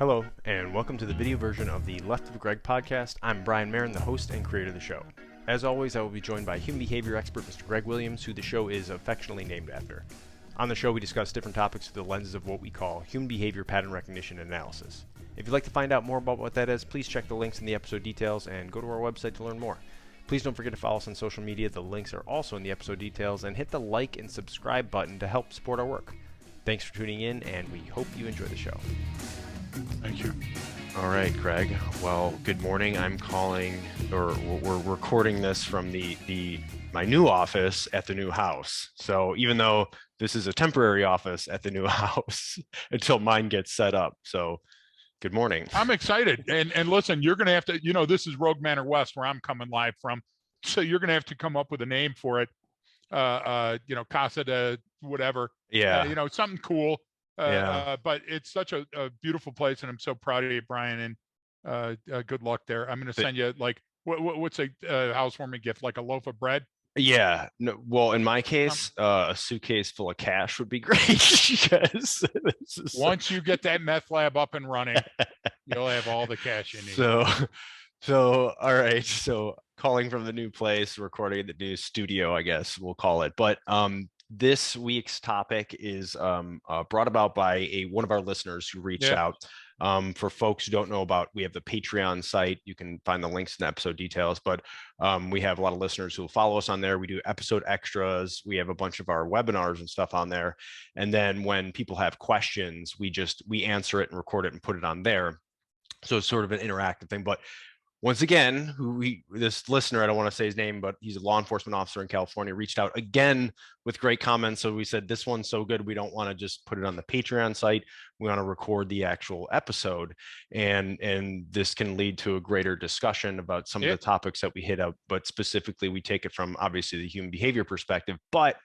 Hello, and welcome to the video version of the Left of Greg podcast. I'm Brian Marin, the host and creator of the show. As always, I will be joined by human behavior expert Mr. Greg Williams, who the show is affectionately named after. On the show, we discuss different topics through the lenses of what we call human behavior pattern recognition and analysis. If you'd like to find out more about what that is, please check the links in the episode details and go to our website to learn more. Please don't forget to follow us on social media. The links are also in the episode details, and hit the like and subscribe button to help support our work. Thanks for tuning in, and we hope you enjoy the show. Thank you. All right, Greg. Well, good morning. I'm calling, or we're recording this from my new office at the new house. So even though this is a temporary office at the new house until mine gets set up. So good morning. I'm excited. And listen, you're going to have to, this is Rogue Manor West where I'm coming live from. So you're going to have to come up with a name for it. Casa de whatever. Yeah. Something cool. Yeah. But it's such a beautiful place, and I'm so proud of you, Brian. And good luck there. I'm going to send you what's a housewarming gift, like a loaf of bread. Yeah. No, well, in my case, a suitcase full of cash would be great. Because once you get that meth lab up and running, you'll have all the cash you need. So all right. So calling from the new place, recording at the new studio, I guess we'll call it. But this week's topic is brought about by one of our listeners who reached out. For folks who don't know about, we have the Patreon site. You can find the links in the episode details, but we have a lot of listeners who will follow us on there. We do episode extras. We have a bunch of our webinars and stuff on there. And then when people have questions, we answer it and record it and put it on there. So it's sort of an interactive thing. But once again, this listener, I don't want to say his name, but he's a law enforcement officer in California, reached out again with great comments. So we said, this one's so good, we don't want to just put it on the Patreon site. We want to record the actual episode. And this can lead to a greater discussion about some of the topics that we hit up, but specifically we take it from obviously the human behavior perspective. But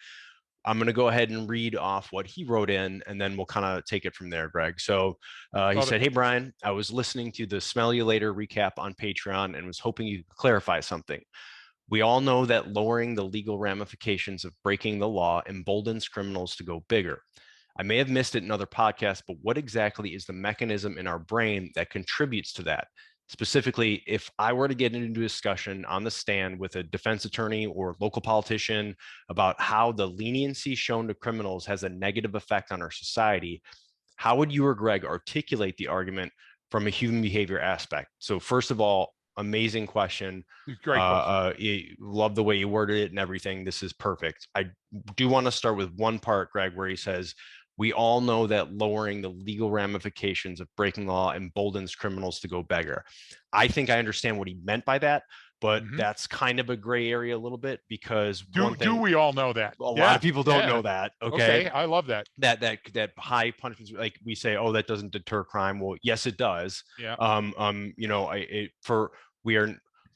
I'm going to go ahead and read off what he wrote in, and then we'll kind of take it from there, Greg. So he said, "Hey, Brian, I was listening to the Smell You Later recap on Patreon and was hoping you could clarify something. We all know that lowering the legal ramifications of breaking the law emboldens criminals to go bigger. I may have missed it in other podcasts, but what exactly is the mechanism in our brain that contributes to that? Specifically, if I were to get into a discussion on the stand with a defense attorney or local politician about how the leniency shown to criminals has a negative effect on our society, how would you or Greg articulate the argument from a human behavior aspect?" So first of all, amazing question. Great question. Love the way you worded it and everything. This is perfect. I do want to start with one part, Greg, where he says, we all know that lowering the legal ramifications of breaking the law emboldens criminals to go bigger. I think I understand what he meant by that, but that's kind of a gray area a little bit, because do we all know that? A lot of people don't know that. Okay. I love that. That high punishments, like we say, oh, that doesn't deter crime. Well, yes, it does. Yeah. For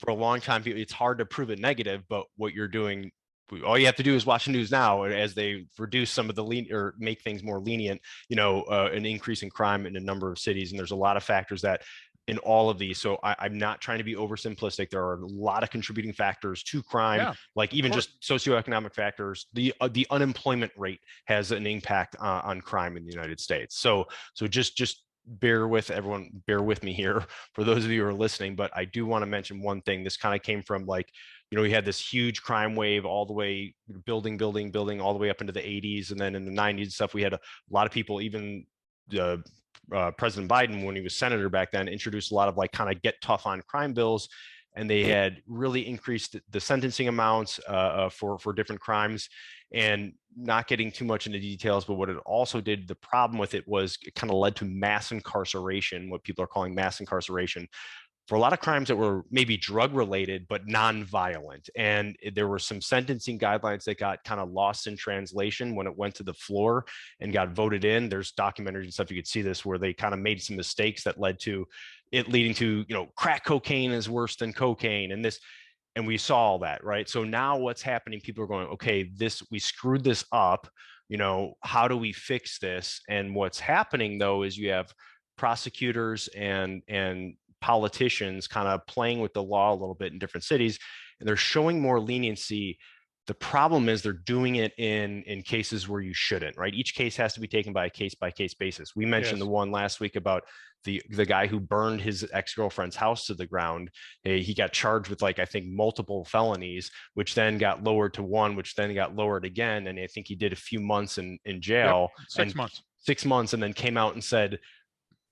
a long time, it's hard to prove it negative, but what you're doing, all you have to do is watch the news now as they reduce some of the or make things more lenient, an increase in crime in a number of cities. And there's a lot of factors that in all of these. So I'm not trying to be oversimplistic. There are a lot of contributing factors to crime, like even just socioeconomic factors. The unemployment rate has an impact on crime in the United States. So just bear with me here for those of you who are listening, but I do want to mention one thing. This kind of came from we had this huge crime wave all the way building all the way up into the 80s. And then in the 90s and stuff, we had a lot of people, even President Biden, when he was senator back then, introduced a lot of kind of get tough on crime bills. And they had really increased the sentencing amounts for different crimes. And not getting too much into details, but what it also did, the problem with it was it kind of led to mass incarceration, what people are calling mass incarceration, for a lot of crimes that were maybe drug related, but non-violent. And there were some sentencing guidelines that got kind of lost in translation when it went to the floor and got voted in. There's documentaries and stuff, you could see this, where they kind of made some mistakes that led to it leading to, crack cocaine is worse than cocaine and this. And we saw all that, right? So now what's happening, people are going, okay, we screwed this up, how do we fix this? And what's happening though, is you have prosecutors and politicians kind of playing with the law a little bit in different cities, and they're showing more leniency The problem is they're doing it in cases where you shouldn't, right? Each case has to be taken by a case basis. We mentioned the Yes. one last week about the guy who burned his ex-girlfriend's house to the ground. He got charged with, like, I think multiple felonies, which then got lowered to one, which then got lowered again, and I think he did a few months in Yep. jail, Six and months. 6 months, and then came out and said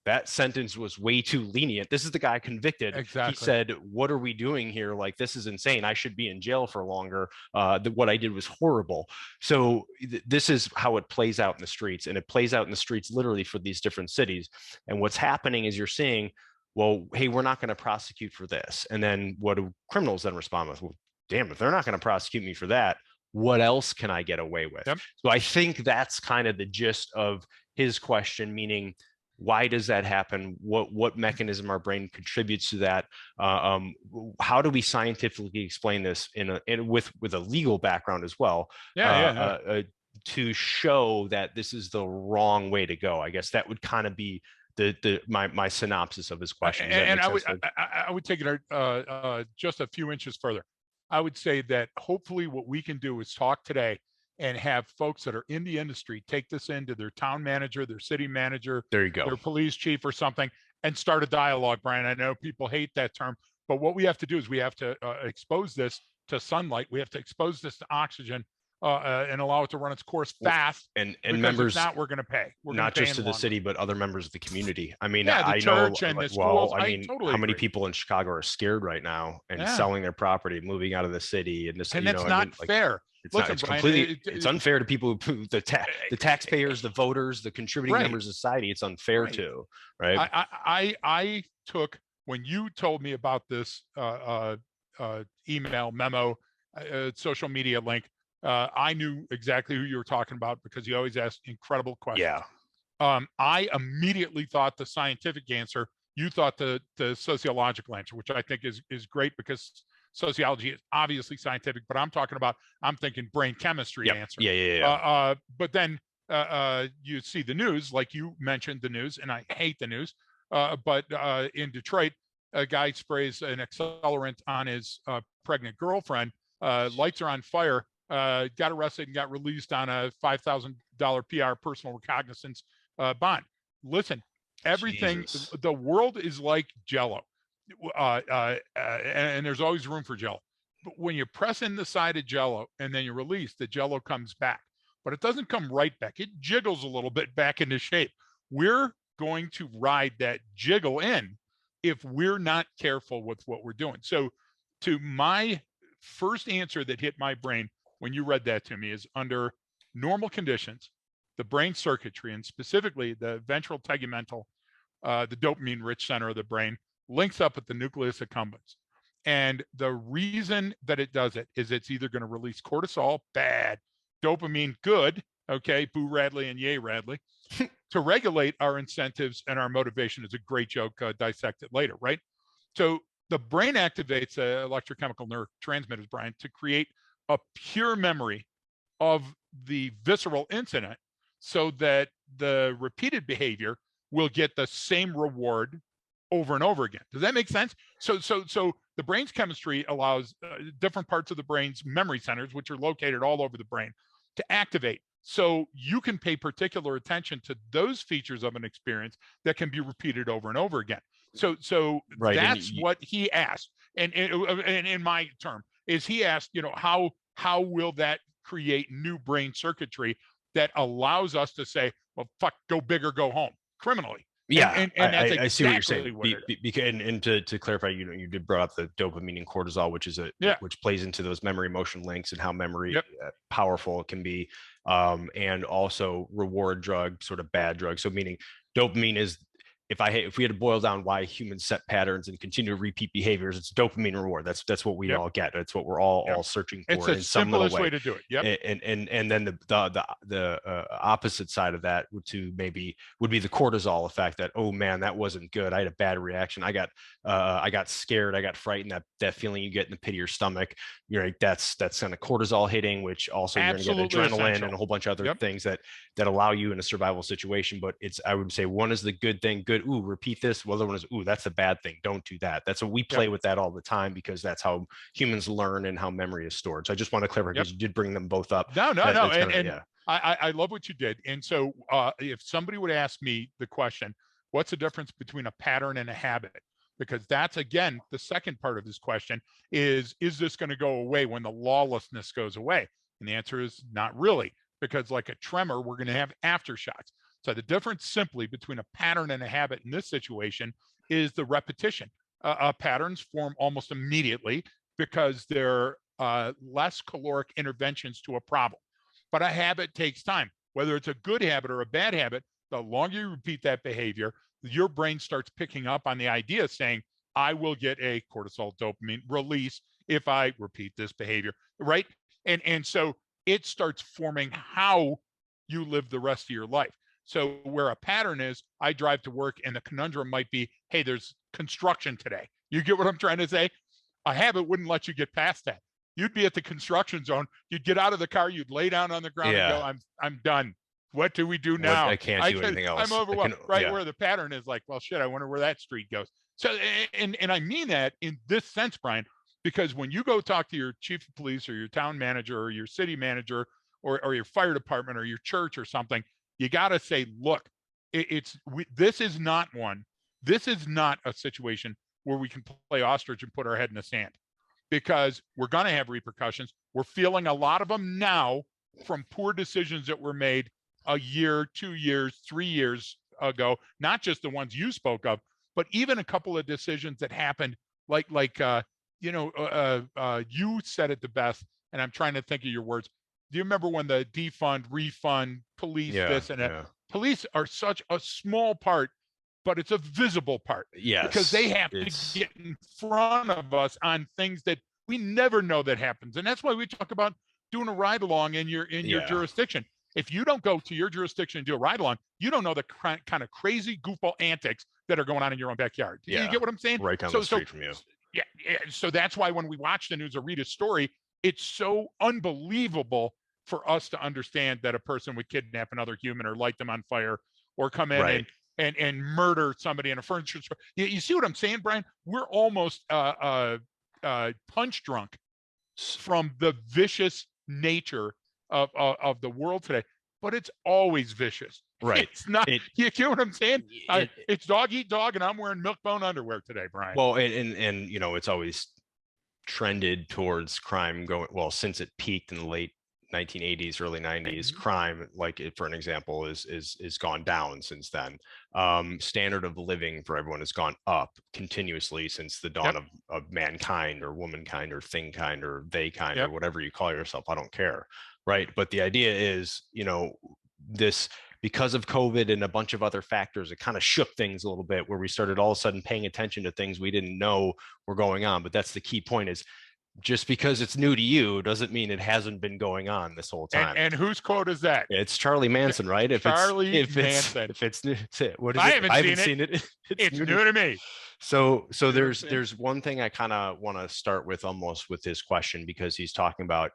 that sentence was way too lenient. This is the guy convicted. He Exactly. said, what are we doing here? Like, this is insane. I should be in jail for longer. What I did was horrible. So this is how it plays out in the streets. And it plays out in the streets literally for these different cities. And what's happening is you're seeing, well, hey, we're not going to prosecute for this. And then what do criminals then respond with? Well, damn, if they're not going to prosecute me for that, what else can I get away with? Yep. So I think that's kind of the gist of his question, meaning, why does that happen? What mechanism our brain contributes to that? How do we scientifically explain this with a legal background as well? Yeah. To show that this is the wrong way to go. I guess that would kind of be my synopsis of his question. Does that And make sense? I would take it just a few inches further. I would say that hopefully what we can do is talk today and have folks that are in the industry take this into their town manager, their city manager, There you go. their police chief or something, and start a dialogue, Brian. I know people hate that term, but what we have to do is we have to expose this to sunlight. We have to expose this to oxygen and allow it to run its course fast. And because members, if not, we're going to pay. We're not pay just to the city, but other members of the community. I mean, yeah, the I know, church and the like, schools. well, I mean, totally how many agree. people in Chicago are scared right now and Yeah. selling their property, moving out of the city, and this, And you it's know, not I mean, like, fair. it's Listen, not, it's Brian, completely, it's unfair to people who, the taxpayers, the voters, the contributing right, members of society. It's unfair right. to, right? I took, when you told me about this email memo, social media link, I knew exactly who you were talking about because you always ask incredible questions. Yeah. I immediately thought the scientific answer. You thought the sociological answer, which I think is great because sociology is obviously scientific, but I'm thinking brain chemistry Yep. answer. Yeah. But then you see the news, like you mentioned the news, and I hate the news. But in Detroit, a guy sprays an accelerant on his pregnant girlfriend. Lights are on fire. Got arrested and got released on a $5,000 PR personal recognizance bond. Listen, everything, Jesus. the world is like Jello, and there's always room for Jello. But when you press in the side of Jello and then you release, the Jello comes back, but it doesn't come right back. It jiggles a little bit back into shape. We're going to ride that jiggle in if we're not careful with what we're doing. So, to my first answer that hit my brain when you read that to me is, under normal conditions, the brain circuitry, and specifically the ventral tegmental, the dopamine rich center of the brain, links up with the nucleus accumbens. And the reason that it does it is it's either going to release cortisol, bad, dopamine, good, okay, boo Radley and yay Radley, to regulate our incentives and our motivation. Is a great joke, dissect it later, right? So the brain activates electrochemical neurotransmitters, Brian, to create a pure memory of the visceral incident so that the repeated behavior will get the same reward over and over again. Does that make sense? So the brain's chemistry allows different parts of the brain's memory centers, which are located all over the brain, to activate. So you can pay particular attention to those features of an experience that can be repeated over and over again. So Right. that's what he asked. And in my term is, he asked, how will that create new brain circuitry that allows us to say, well, fuck, go big or go home criminally. Yeah, and that's I see what you're saying. what it is. And to clarify, you did brought up the dopamine and cortisol, which plays into those memory emotion links and how memory powerful it can be, and also reward drug, sort of bad drug. So meaning dopamine is, if we had to boil down why humans set patterns and continue to repeat behaviors, it's dopamine reward. That's what we all get. That's what we're all searching for. It's the simplest way to do it. Yep. And then the opposite side of that would be the cortisol effect. That, oh man, that wasn't good. I had a bad reaction. I got scared. I got frightened. That feeling you get in the pit of your stomach. You're like, that's kind of cortisol hitting, which also you're going to get adrenaline essential. and a whole bunch of other things that allow you in a survival situation. But I would say one is the good thing. Good good. Ooh, repeat this. Well, the other one is, ooh, that's a bad thing. Don't do that. That's what we Yep. play with that all the time because that's how humans learn and how memory is stored. So I just want to clarify Yep. because you did bring them both up. No. That's kind of, And yeah. I love what you did. And so if somebody would ask me the question, what's the difference between a pattern and a habit? Because that's, again, the second part of this question is this going to go away when the lawlessness goes away? And the answer is not really, because like a tremor, we're going to have aftershocks. So the difference simply between a pattern and a habit in this situation is the repetition. Patterns form almost immediately because they're less caloric interventions to a problem. But a habit takes time. Whether it's a good habit or a bad habit, the longer you repeat that behavior, your brain starts picking up on the idea saying, I will get a cortisol dopamine release if I repeat this behavior, right? And so it starts forming how you live the rest of your life. So where a pattern is, I drive to work and the conundrum might be, hey, there's construction today. You get what I'm trying to say? A habit wouldn't let you get past that. You'd be at the construction zone. You'd get out of the car. You'd lay down on the ground and go, I'm done. What do we do now? I can't do anything else. I'm overwhelmed. Right. Yeah. Where the pattern is like, well, shit, I wonder where that street goes. So, and I mean that in this sense, Brian, because when you go talk to your chief of police or your town manager or your city manager or your fire department or your church or something, you got to say, look, this is not a situation where we can play ostrich and put our head in the sand, because we're going to have repercussions. We're feeling a lot of them now from poor decisions that were made a year, 2 years, 3 years ago, not just the ones you spoke of, but even a couple of decisions that happened you said it the best, and I'm trying to think of your words. Do you remember when the defund, refund, police, this and that? Yeah. Police are such a small part, but it's a visible part. Yes. Because they have to get in front of us on things that we never know that happens. And that's why we talk about doing a ride along in your jurisdiction. If you don't go to your jurisdiction and do a ride along, you don't know the kind of crazy goofball antics that are going on in your own backyard. Yeah. You get what I'm saying? Right down the street from you. Yeah. So that's why when we watch the news or read a story, it's so unbelievable for us to understand that a person would kidnap another human or light them on fire or come in and murder somebody in a furniture store. You see what I'm saying, Brian? We're almost punch drunk from the vicious nature of the world today, but it's always vicious. Right. It's not. You get what I'm saying? It's dog eat dog, and I'm wearing milk bone underwear today, Brian. Well, and it's always trended towards crime going, well, since it peaked in the late 1980s, early 90s, crime, like for an example, is gone down since then. Standard of living for everyone has gone up continuously since the dawn of mankind or womankind or thingkind or theykind or whatever you call yourself. I don't care. Right. But the idea is, this, because of COVID and a bunch of other factors, it kind of shook things a little bit where we started all of a sudden paying attention to things we didn't know were going on. But that's the key point, is just because it's new to you doesn't mean it hasn't been going on this whole time. And whose quote is that? It's Charlie Manson, right? If it's new, what is I it? haven't seen it. It's new to me. So there's one thing I kind of want to start with almost with this question, because he's talking about,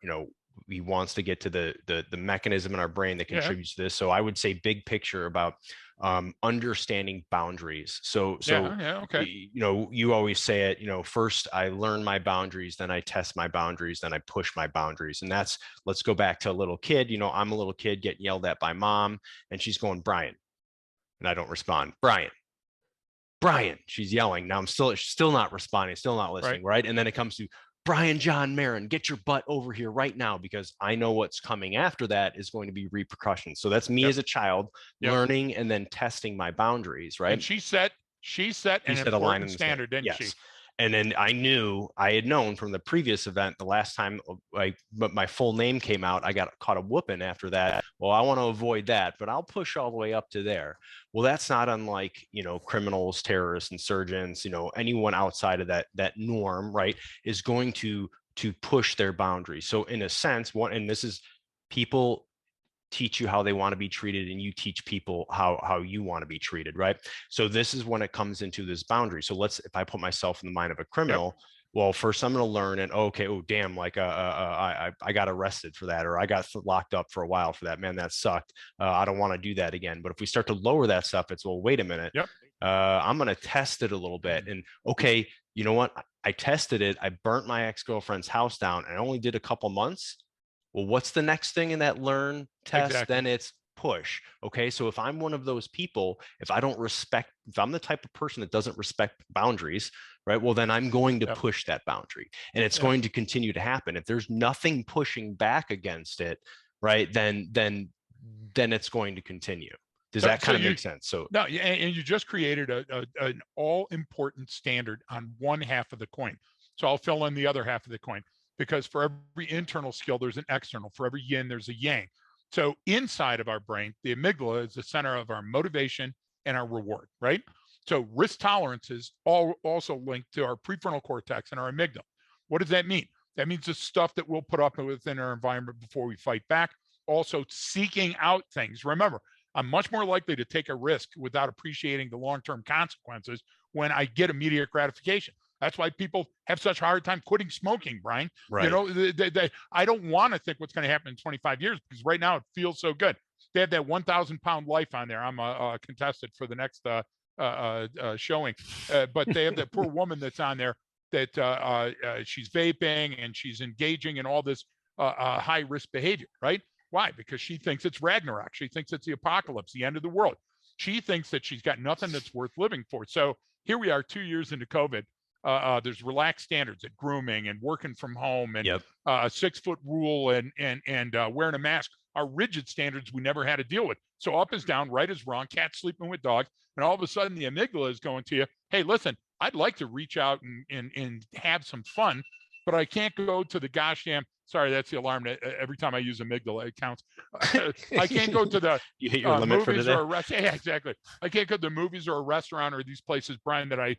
he wants to get to the mechanism in our brain that contributes to this. So I would say big picture about understanding boundaries. So you always say it, first I learn my boundaries, then I test my boundaries, then I push my boundaries. And that's, let's go back to a little kid. I'm a little kid getting yelled at by mom, and she's going, Brian, and I don't respond. Brian, she's yelling. Now I'm still not responding, still not listening, right? And then it comes to Brian John Marin, get your butt over here right now, because I know what's coming after that is going to be repercussions. So that's me as a child learning and then testing my boundaries, right? And she set an important standard, didn't she? And then I had known from the previous event, the last time but my full name came out, I got caught a whooping after that. Well, I want to avoid that, but I'll push all the way up to there. Well, that's not unlike, criminals, terrorists, insurgents, anyone outside of that norm, right, is going to push their boundaries. So in a sense, and this is, people teach you how they want to be treated, and you teach people how you want to be treated, right? So this is when it comes into this boundary. So if I put myself in the mind of a criminal, well, first I'm going to learn, and damn, like I got arrested for that, or I got locked up for a while for that, man, that sucked. I don't want to do that again. But if we start to lower that stuff, it's, well, wait a minute. I'm going to test it a little bit. And okay, you know what? I tested it. I burnt my ex-girlfriend's house down and I only did a couple months. Well, what's the next thing in that learn test? Exactly. Then it's push. Okay. So if I'm one of those people, if I'm the type of person that doesn't respect boundaries, right? Well, then I'm going to Yep. push that boundary and it's Yep. going to continue to happen. If there's nothing pushing back against it, right, then it's going to continue. Does So, that so kind of you make sense? So no, and you just created an all important standard on one half of the coin. So I'll fill in the other half of the coin, because for every internal skill, there's an external. For every yin, there's a yang. So inside of our brain, the amygdala is the center of our motivation and our reward, right? So risk tolerances all also linked to our prefrontal cortex and our amygdala. What does that mean? That means the stuff that we'll put up within our environment before we fight back. Also seeking out things. Remember, I'm much more likely to take a risk without appreciating the long-term consequences when I get immediate gratification. That's why people have such a hard time quitting smoking, Brian. You right. know, I don't want to think what's going to happen in 25 years, because right now it feels so good. They have that 1,000-pound life on there. I'm a contestant for the next showing, but they have that poor woman that's on there that she's vaping and she's engaging in all this high risk behavior, right? Why? Because she thinks it's Ragnarok. She thinks it's the apocalypse, the end of the world. She thinks that she's got nothing that's worth living for. So here we are 2 years into COVID. There's relaxed standards at grooming and working from home, and Yep. a 6-foot rule, and wearing a mask are rigid standards we never had to deal with. So up is down, right is wrong, cats sleeping with dogs, and all of a sudden the amygdala is going to you, hey, listen, I'd like to reach out and have some fun, but I can't go to the gosh damn. Sorry, that's the alarm. Every time I use amygdala, it counts. I can't go to the You hit your limit for movies or today. a restaurant. Yeah, exactly. I can't go to the movies or a restaurant or these places, Brian, that I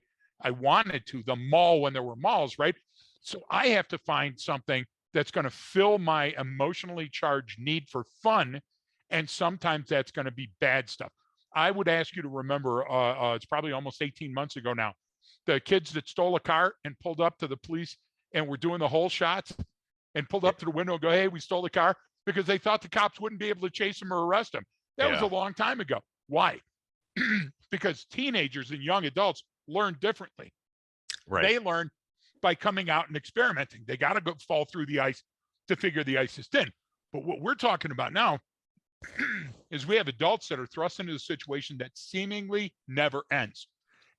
wanted to. The mall when there were malls, right? So I have to find something that's going to fill my emotionally charged need for fun, and sometimes that's going to be bad stuff. I would ask you to remember. It's probably almost 18 months ago now. The kids that stole a car and pulled up to the police and were doing the whole shots and pulled up to the window and go, hey, we stole the car, because they thought the cops wouldn't be able to chase them or arrest them. That was a Yeah. long time ago. Why? Because teenagers and young adults learn differently. Right. They learn by coming out and experimenting. They got to go fall through the ice to figure the ice is thin. But what we're talking about now is we have adults that are thrust into a situation that seemingly never ends.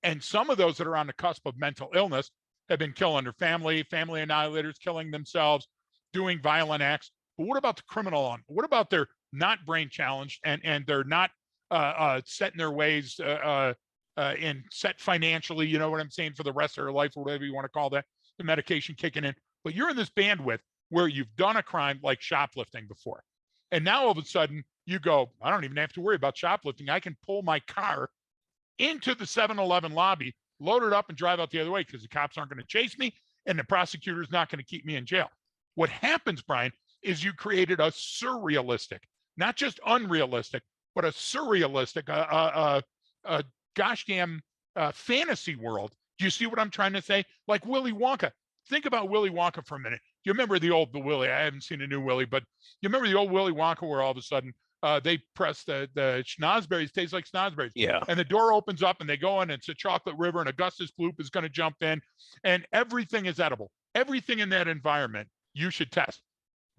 And some of those that are on the cusp of mental illness have been killing their family annihilators, killing themselves, doing violent acts. But what about the criminal on? What about they're not brain challenged and they're not set in their ways and set financially, you know what I'm saying, for the rest of their life, or whatever you want to call that, the medication kicking in. But you're in this bandwidth where you've done a crime like shoplifting before. And now all of a sudden you go, I don't even have to worry about shoplifting. I can pull my car into the 7-Eleven lobby, load it up, and drive out the other way, because the cops aren't going to chase me and the prosecutor's not going to keep me in jail. What happens, Brian, is you created a surrealistic, not just unrealistic, but a surrealistic, gosh damn fantasy world. Do you see what I'm trying to say? Like Willy Wonka. Think about Willy Wonka for a minute. You remember the Willy? I haven't seen a new Willy, but you remember the old Willy Wonka where all of a sudden they press the schnozberries, tastes like schnozberries. Yeah. And the door opens up and they go in, and it's a chocolate river, and Augustus Gloop is going to jump in, and everything is edible. Everything in that environment you should test.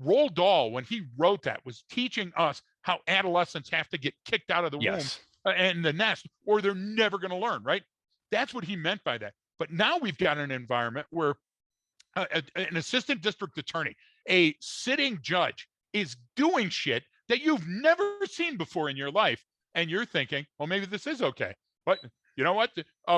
Roald Dahl, when he wrote that, was teaching us how adolescents have to get kicked out of the womb Yes. and the nest, or they're never going to learn, right? That's what he meant by that. But now we've got an environment where an assistant district attorney, a sitting judge, is doing shit that you've never seen before in your life. And you're thinking, well, maybe this is okay. But you know what?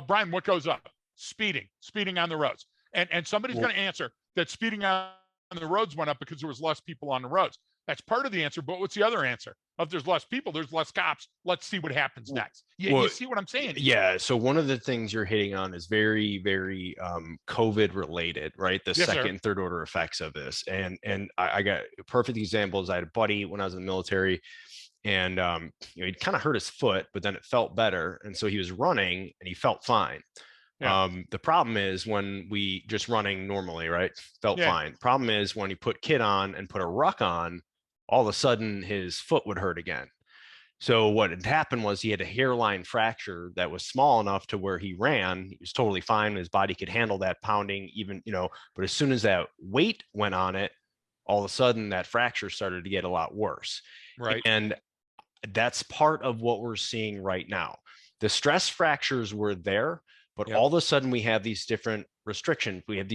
Brian, what goes up? Speeding on the roads. And somebody's Well, going to answer that speeding on the roads went up because there was less people on the roads. That's part of the answer. But what's the other answer? If there's less people, there's less cops. Let's see what happens next. You well, see what I'm saying? yeah. So one of the things you're hitting on is very, very COVID related, right? The Yes, second sir. and third order effects of this. And I got perfect examples. I had a buddy when I was in the military, and he'd kind of hurt his foot, but then it felt better, and so he was running and he felt fine. Yeah. The problem is when we just running normally, right? Felt Yeah. fine. Problem is when he put kit on and put a ruck on, all of a sudden his foot would hurt again. So what had happened was he had a hairline fracture that was small enough to where he ran. He was totally fine. His body could handle that pounding, even, but as soon as that weight went on it, all of a sudden that fracture started to get a lot worse. Right. And that's part of what we're seeing right now. The stress fractures were there, but Yep. all of a sudden we have these different restrictions. We have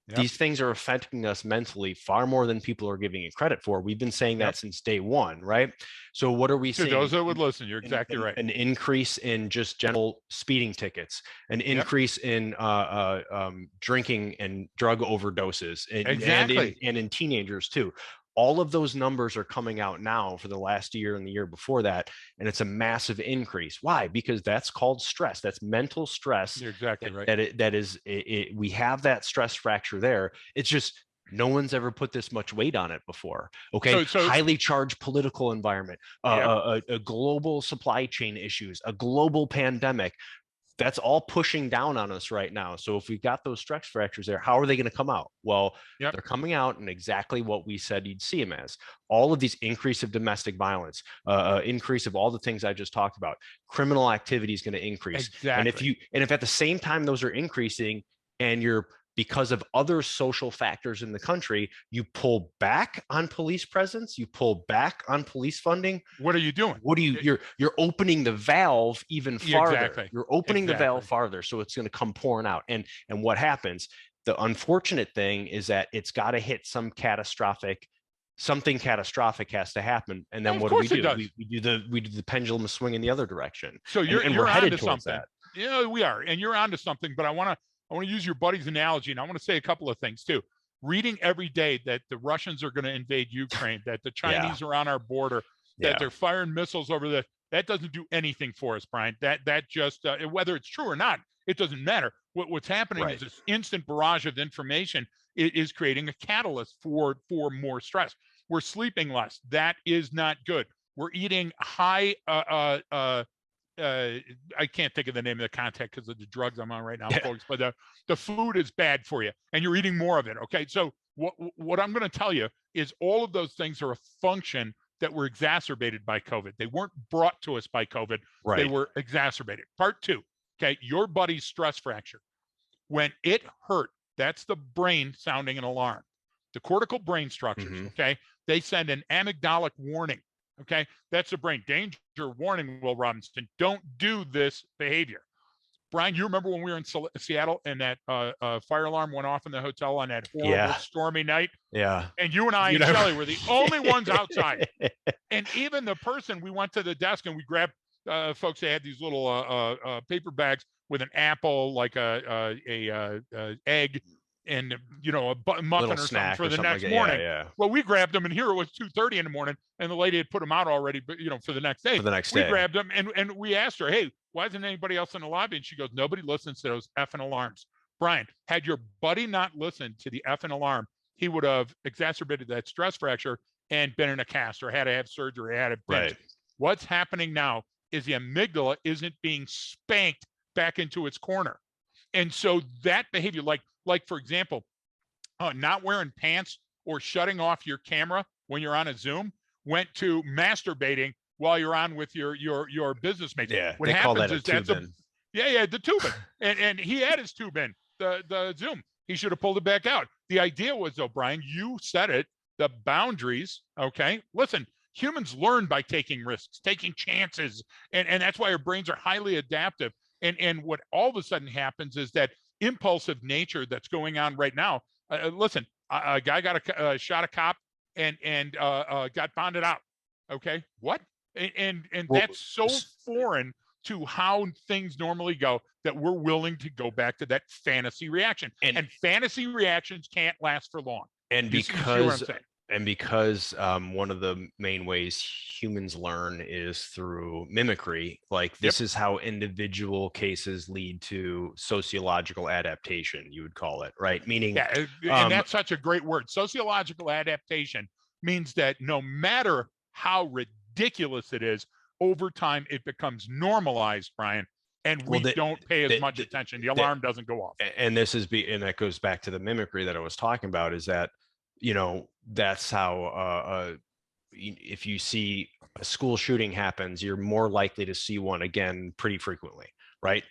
Yep. these things are affecting us mentally far more than people are giving it credit for. We've been saying Yep. that since day one, right? So what are we To seeing? those that would listen, you're exactly right. An increase in just general speeding tickets, an Yep. increase in drinking and drug overdoses, Exactly. and in teenagers too. All of those numbers are coming out now for the last year and the year before that, and it's a massive increase. Why? Because that's called stress. That's mental stress. You're exactly right. We have that stress fracture there. It's just no one's ever put this much weight on it before. Okay, So highly charged political environment, yep. a global supply chain issues, a global pandemic. That's all pushing down on us right now. So if we've got those stress fractures there, how are they going to come out? Well, Yep. they're coming out in exactly what we said you'd see them as. All of these increase of domestic violence, increase of all the things I just talked about. Criminal activity is going to increase. Exactly. And if at the same time those are increasing and you're because of other social factors in the country, you pull back on police presence, you pull back on police funding. What are you doing? What do you're opening the valve even farther. Exactly. You're opening the valve Exactly. farther, so it's going to come pouring out. And what happens? The unfortunate thing is that it's got to hit something catastrophic has to happen. And Oh, then of what do we course it do? does. We do the pendulum swing in the other direction. So And we're you're headed onto towards something. that. Yeah, we are, and you're onto something. But I want to use your buddy's analogy, and I want to say a couple of things too. Reading every day that the Russians are going to invade Ukraine, that the Yeah. Chinese are on our border, that Yeah. they're firing missiles over the. That doesn't do anything for us, Brian. That just whether it's true or not, it doesn't matter. What's happening Right. is this instant barrage of information is creating a catalyst for more stress. We're sleeping less. That is not good. We're eating high I can't think of the name of the contact because of the drugs I'm on right now, Yeah. folks. But the food is bad for you, and you're eating more of it. Okay, so what I'm going to tell you is all of those things are a function that were exacerbated by COVID. They weren't brought to us by COVID. They Right. were exacerbated. Part two. Okay, your buddy's stress fracture. When it hurt, that's the brain sounding an alarm. The cortical brain structures. Mm-hmm. Okay, they send an amygdalic warning. Okay, that's the brain. Danger warning, Will Robinson. Don't do this behavior. Brian, you remember when we were in Seattle and that fire alarm went off in the hotel on that horrible Yeah. stormy night? Yeah. And you and I You and never... Shelly were the only ones outside. And even the person, we went to the desk and we grabbed folks. They had these little paper bags with an apple, like a egg, and a muffin or something for the next like morning. Yeah. Well, we grabbed them, and here it was 2:30 in the morning, and the lady had put them out already, but for the next day. For the next we day. grabbed them, and we asked her, "Hey, why isn't anybody else in the lobby?" And she goes, "Nobody listens to those effing alarms." Brian, had your buddy not listened to the effing alarm, he would have exacerbated that stress fracture and been in a cast or had to have surgery, had a pinch. Right. What's happening now is the amygdala isn't being spanked back into its corner. And so that behavior, like for example, not wearing pants or shutting off your camera when you're on a Zoom, went to masturbating while you're on with your business mates. Yeah. What They call happens that is that's tubing. the tubing. and he had his tube in the Zoom. He should have pulled it back out. The idea was, though, Brian, you said it, the boundaries. Okay, listen, humans learn by taking risks, taking chances, and that's why our brains are highly adaptive. And what all of a sudden happens is that impulsive nature that's going on right now. Listen, a guy got a shot a cop and got bonded out. Okay, what? And Well, that's so foreign to how things normally go that we're willing to go back to that fantasy reaction. And fantasy reactions can't last for long. And You see what I'm saying? because one of the main ways humans learn is through mimicry. Like this is how individual cases lead to sociological adaptation, you would call it, right? Meaning, yeah, and that's such a great word. Sociological adaptation means that no matter how ridiculous it is, over time it becomes normalized, Brian, and we don't pay as much attention. The alarm doesn't go off. And and that goes back to the mimicry that I was talking about. Is that that's how if you see a school shooting happens, you're more likely to see one again pretty frequently, right?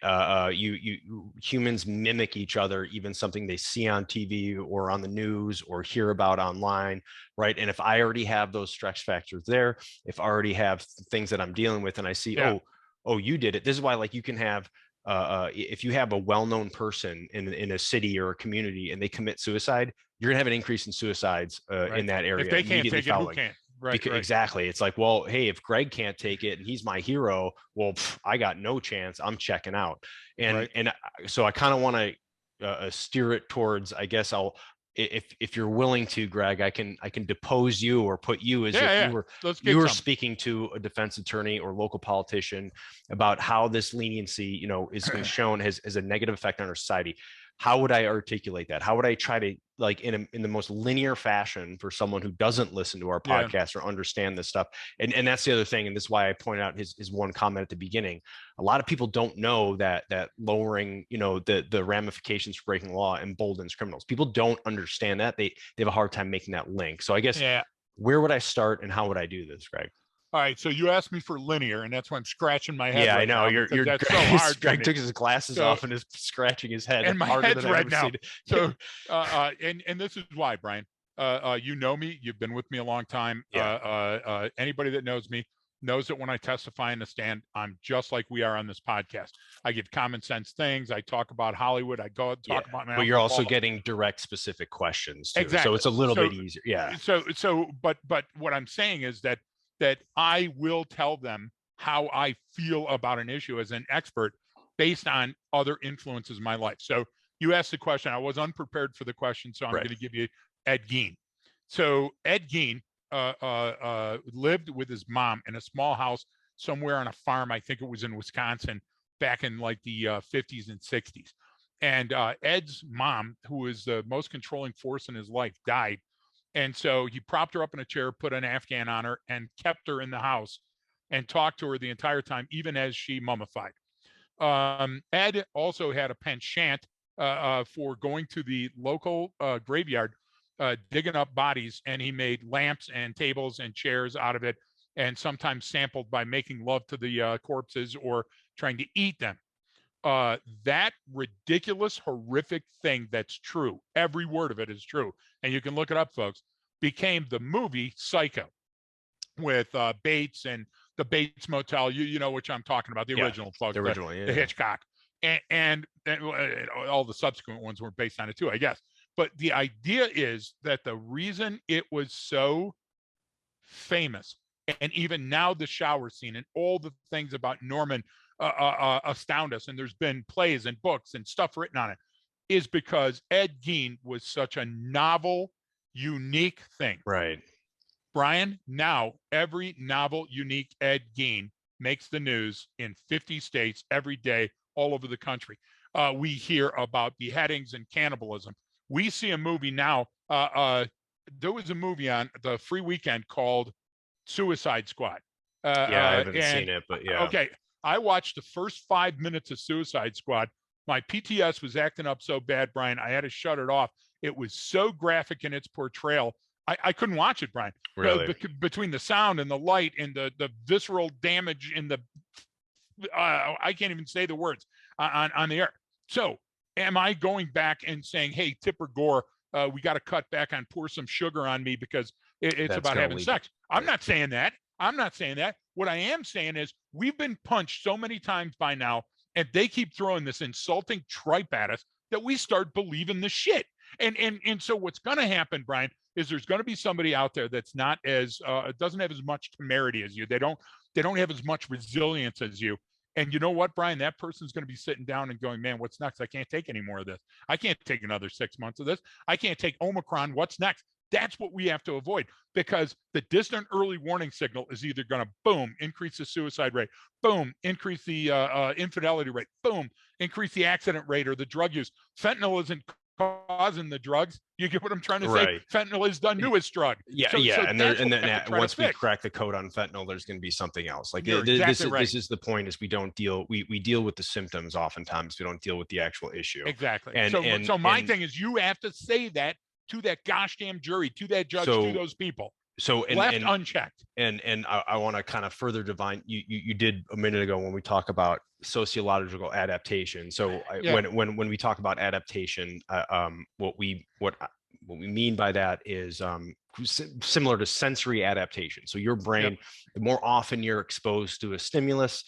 Humans mimic each other, even something they see on TV or on the news or hear about online, right? And if I already have those stress factors there, if I already have things that I'm dealing with, and I see, Yeah. oh, you did it. This is why, like, you can have if you have a well-known person in a city or a community and they commit suicide, you're gonna have an increase in suicides in Right. that If area they can't immediately take it, who following. can? Right. Because Right. exactly, it's like, well, hey, if Greg can't take it and he's my hero, well, I got no chance. I'm checking out. And Right. so I kind of want to steer it towards, I guess I'll, if you're willing to, Greg, I can depose you or put you as Yeah. if Yeah. Let's you get were some. speaking to a defense attorney or local politician about how this leniency, is shown as a negative effect on our society. How would I articulate that? How would I try to, like, in the most linear fashion for someone who doesn't listen to our Yeah. podcast or understand this stuff? And that's the other thing, and this is why I pointed out his one comment at the beginning. A lot of people don't know that lowering, the ramifications for breaking the law emboldens criminals. People don't understand that. They have a hard time making that link. So I guess, Yeah. where would I start and how would I do this, Greg? All right. So you asked me for linear, and that's why I'm scratching my head Yeah, I right know. now You're because that's so hard for Greg me. took his glasses So, off and is scratching his head and my harder head's than I've red ever now. seen it. So, and this is why, Brian. You know me. You've been with me a long time. Yeah. Anybody that knows me knows that when I testify in the stand, I'm just like we are on this podcast. I give common sense things. I talk about Hollywood. I go and Yeah, talk about my but you're Uncle also Paul. getting direct, specific questions too, so Exactly. it's a little So, bit easier. Yeah, but what I'm saying is that I will tell them how I feel about an issue as an expert based on other influences in my life. So you asked the question. I was unprepared for the question, so I'm right. going to give you Ed Gein. So Ed Gein lived with his mom in a small house somewhere on a farm. I think it was in Wisconsin back in like the 50s and 60s. And Ed's mom, who was the most controlling force in his life, died. And so he propped her up in a chair, put an Afghan on her, and kept her in the house and talked to her the entire time, even as she mummified. Ed also had a penchant for going to the local graveyard, digging up bodies, and he made lamps and tables and chairs out of it, and sometimes sampled by making love to the corpses or trying to eat them. That ridiculous, horrific thing that's true, every word of it is true, and you can look it up, folks, became the movie Psycho with Bates and the Bates Motel. You know which I'm talking about, the Yeah, original, folks, originally, the yeah. Hitchcock, and all the subsequent ones were based on it too, I guess. But the idea is that the reason it was so famous, and even now the shower scene and all the things about Norman astound us, and there's been plays and books and stuff written on it, is because Ed Gein was such a novel, unique thing. Right. Brian, now every novel, unique Ed Gein makes the news in 50 states every day, all over the country. We hear about beheadings and cannibalism. We see a movie now. There was a movie on the free weekend called Suicide Squad. Yeah, I haven't And seen it, but yeah. okay, I watched the first 5 minutes of Suicide Squad. My PTS was acting up so bad, Brian, I had to shut it off. It was so graphic in its portrayal. I couldn't watch it, Brian. Really? Between the sound and the light and the visceral damage in the, I can't even say the words on the air. So, am I going back and saying, "Hey, Tipper Gore, we got to cut back on pour some sugar on me because it's That's about gonna having lead sex"? I'm right. not saying that. I'm not saying that. What I am saying is we've been punched so many times by now, and they keep throwing this insulting tripe at us that we start believing the shit. And so what's going to happen, Brian, is there's going to be somebody out there that's not as doesn't have as much temerity as you. They don't have as much resilience as you. And you know what, Brian? That person's going to be sitting down and going, "Man, what's next? I can't take any more of this. I can't take another 6 months of this. I can't take Omicron. What's next?" That's what we have to avoid, because the distant early warning signal is either going to, boom, increase the suicide rate, boom, increase the infidelity rate, boom, increase the accident rate or the drug use. Fentanyl isn't causing the drugs. You get what I'm trying to say? Right. Fentanyl is the newest drug. Yeah, So yeah, and that's then what we have to try once to we fix. crack the code on fentanyl, there's going to be something else. Like You're exactly right. This is the point: is we don't deal we deal with the symptoms oftentimes. We don't deal with the actual issue. Exactly. And so my thing is, you have to say that to that gosh damn jury, to that judge, to those people. So left unchecked. And I want to kind of further divine you did a minute ago when we talk about sociological adaptation. So Yeah. when we talk about adaptation, what we mean by that is similar to sensory adaptation. So your Yep. brain, the more often you're exposed to a stimulus,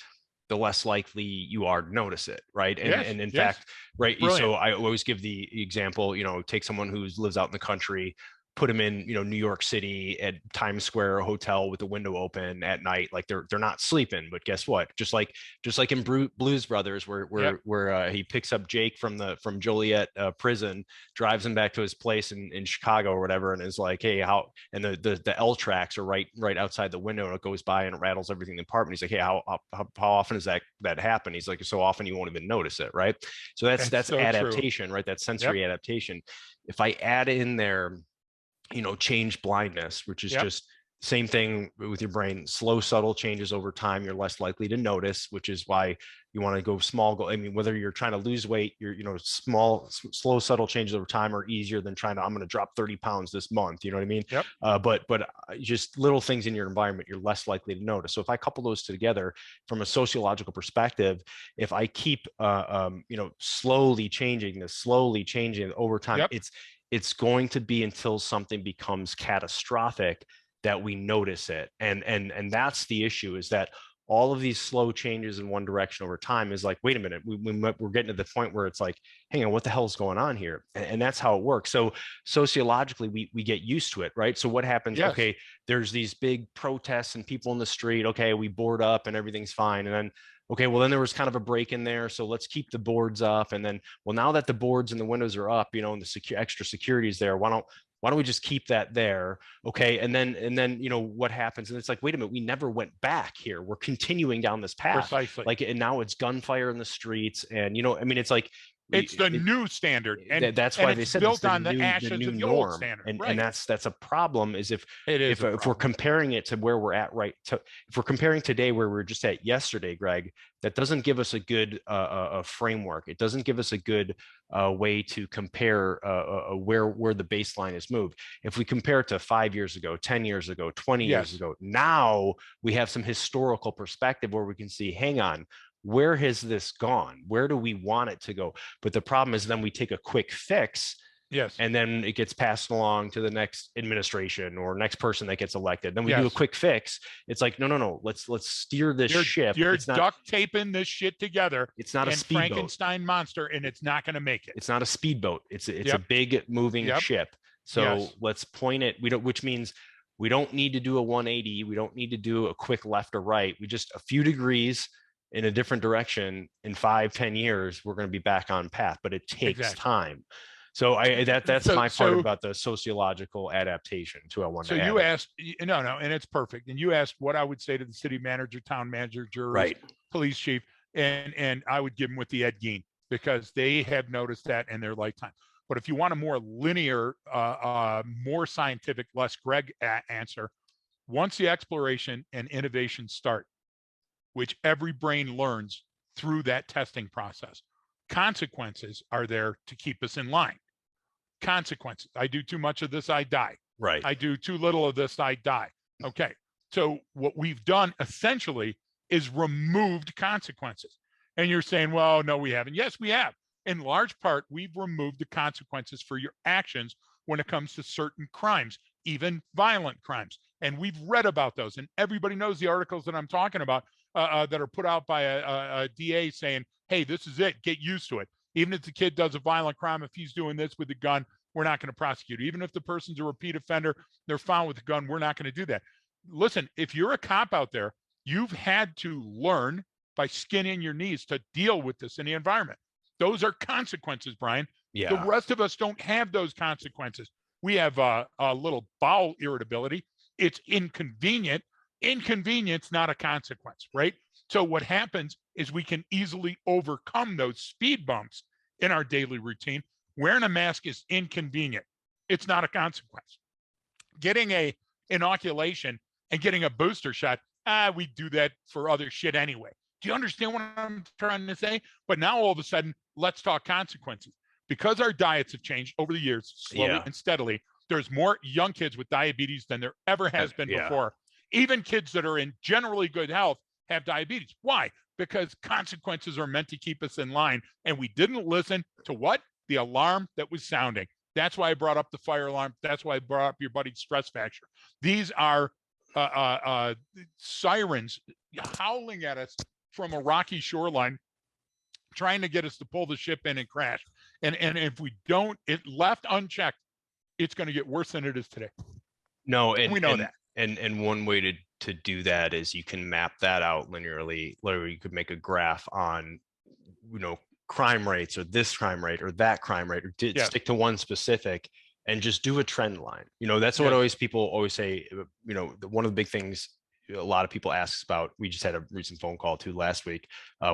the less likely you are to notice it, right? Yes. And in Yes. fact, right. Brilliant. So I always give the example, take someone who lives out in the country, put them in, New York City at Times Square, a hotel with the window open at night, like they're not sleeping. But guess what? Just like in Blues Brothers, where Yep. he picks up Jake from Joliet prison, drives him back to his place in Chicago or whatever, and is like, hey, how? And the L tracks are right outside the window, and it goes by and it rattles everything in the apartment. He's like, hey, how often does that happen? He's like, so often you won't even notice it, right? So That's that's so true. adaptation, right? That's Yep. sensory adaptation. If I add in there, change blindness, which is Yep. just same thing with your brain, slow, subtle changes over time, you're less likely to notice, which is why you want to go small goal. I mean, whether you're trying to lose weight, small, slow, subtle changes over time are easier than I'm going to drop 30 pounds this month. You know what I mean? Yep. But just little things in your environment, you're less likely to notice. So if I couple those together from a sociological perspective, if I keep, slowly changing over time, Yep. it's going to be until something becomes catastrophic that we notice it. And that's the issue, is that all of these slow changes in one direction over time is like, wait a minute, we're getting to the point where it's like, hang on, what the hell is going on here? And that's how it works. So sociologically, we get used to it, right? So what happens? Yes. Okay, there's these big protests and people in the street. Okay, we board up and everything's fine. And then, okay, well, then there was kind of a break in there. So let's keep the boards up. And then, well, now that the boards and the windows are up, and the extra security is there, why don't we just keep that there? Okay. And then, what happens? And it's like, wait a minute, we never went back here. We're continuing down this path. Precisely. Like, and now it's gunfire in the streets. And, I mean, it's like, it's the new standard, and that's why they it's said built it's the on the new ashes new of the norm. old standard. And right. and that's a problem, is if we're if comparing it to where we're at, right? If we're comparing today where we were just at yesterday, Greg, that doesn't give us a good framework. It doesn't give us a good way to compare where the baseline is moved. If we compare it to 5 years ago, 10 years ago, 20 years ago, now we have some historical perspective where we can see, hang on, where has this gone? Where do we want it to go? But the problem is then we take a quick fix, Yes. and then it gets passed along to the next administration or next person that gets elected. Then we do a Yes. quick fix. It's like, no, let's steer this ship. You're It's not duct taping this shit together. It's not a speedboat. Frankenstein monster, and it's not going to make it. It's not a speedboat. It's Yep. a big moving Yep. ship. So let's point it. Which means we don't need to do a 180. We don't need to do a quick left or right. We just a few degrees in a different direction. In 5-10 years, we're going to be back on path, but it takes time. So that's my part about the sociological adaptation to I want to add. So you asked, no, and it's perfect. And you asked what I would say to the city manager, town manager, jurors, police chief, and I would give them with the Ed Gein, because they have noticed that in their lifetime. But if you want a more linear, more scientific, less Greg answer, once the exploration and innovation start, which every brain learns through that testing process, consequences are there to keep us in line. Consequences. I do too much of this, I die. Right. I do too little of this, I die. Okay. So what we've done essentially is removed consequences. And you're saying, well, no, we haven't. Yes, we have. In large part, we've removed the consequences for your actions when it comes to certain crimes, even violent crimes. And we've read about those. And everybody knows the articles that I'm talking about that are put out by a DA saying, hey, this is it. Get used to it. Even if the kid does a violent crime, if he's doing this with a gun, we're not going to prosecute. Even if the person's a repeat offender, they're found with a gun, we're not going to do that. Listen, if you're a cop out there, you've had to learn by skin in your knees to deal with this in the environment. Those are consequences, Brian. Yeah. The rest of us don't have those consequences. We have a little bowel irritability. It's inconvenient. Inconvenience, not a consequence, right? So what happens is we can easily overcome those speed bumps in our daily routine. Wearing a mask is inconvenient. It's not a consequence. Getting a inoculation and getting a booster shot, we do that for other shit anyway. Do you understand what I'm trying to say? But now all of a sudden, let's talk consequences. Because our diets have changed over the years, slowly and steadily, There's more young kids with diabetes than there ever has been Yeah. before. Even kids that are in generally good health have diabetes. Why? Because consequences are meant to keep us in line. And we didn't listen to what? The alarm that was sounding. That's why I brought up the fire alarm. That's why I brought up your buddy's stress fracture. These are sirens howling at us from a rocky shoreline, trying to get us to pull the ship in and crash. And if we don't, it left unchecked, it's going to get worse than it is today. No, and we know that. And one way to do that is you can map that out linearly. Literally, you could make a graph on, crime rates, or this crime rate or that crime rate, or stick to one specific and just do a trend line. That's what people always say. One of the big things a lot of people ask about. We just had a recent phone call too last week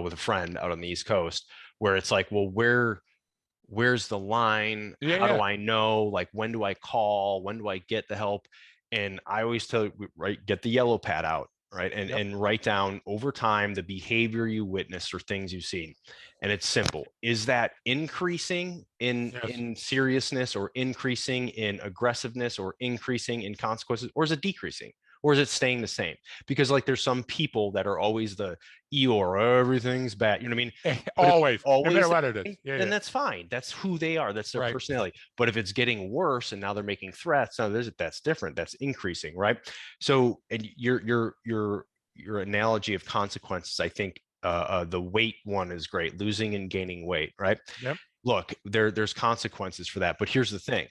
with a friend out on the East Coast, where it's like, well, where's the line? How do I know? Like, when do I call? When do I get the help? And I always tell you, right, get the yellow pad out, right? And write down over time the behavior you witnessed or things you've seen. And it's simple. Is that increasing in seriousness, or increasing in aggressiveness, or increasing in consequences, or is it decreasing? Or is it staying the same? Because like there's some people that are always the Eeyore, everything's bad. You know what I mean? Always, always, no matter what it is. Then that's fine. That's who they are. That's their personality. But if it's getting worse and now they're making threats, now that's different. That's increasing, right? So, and your analogy of consequences, I think the weight one is great. Losing and gaining weight, right? Yep. Look, there's consequences for that. But here's the thing,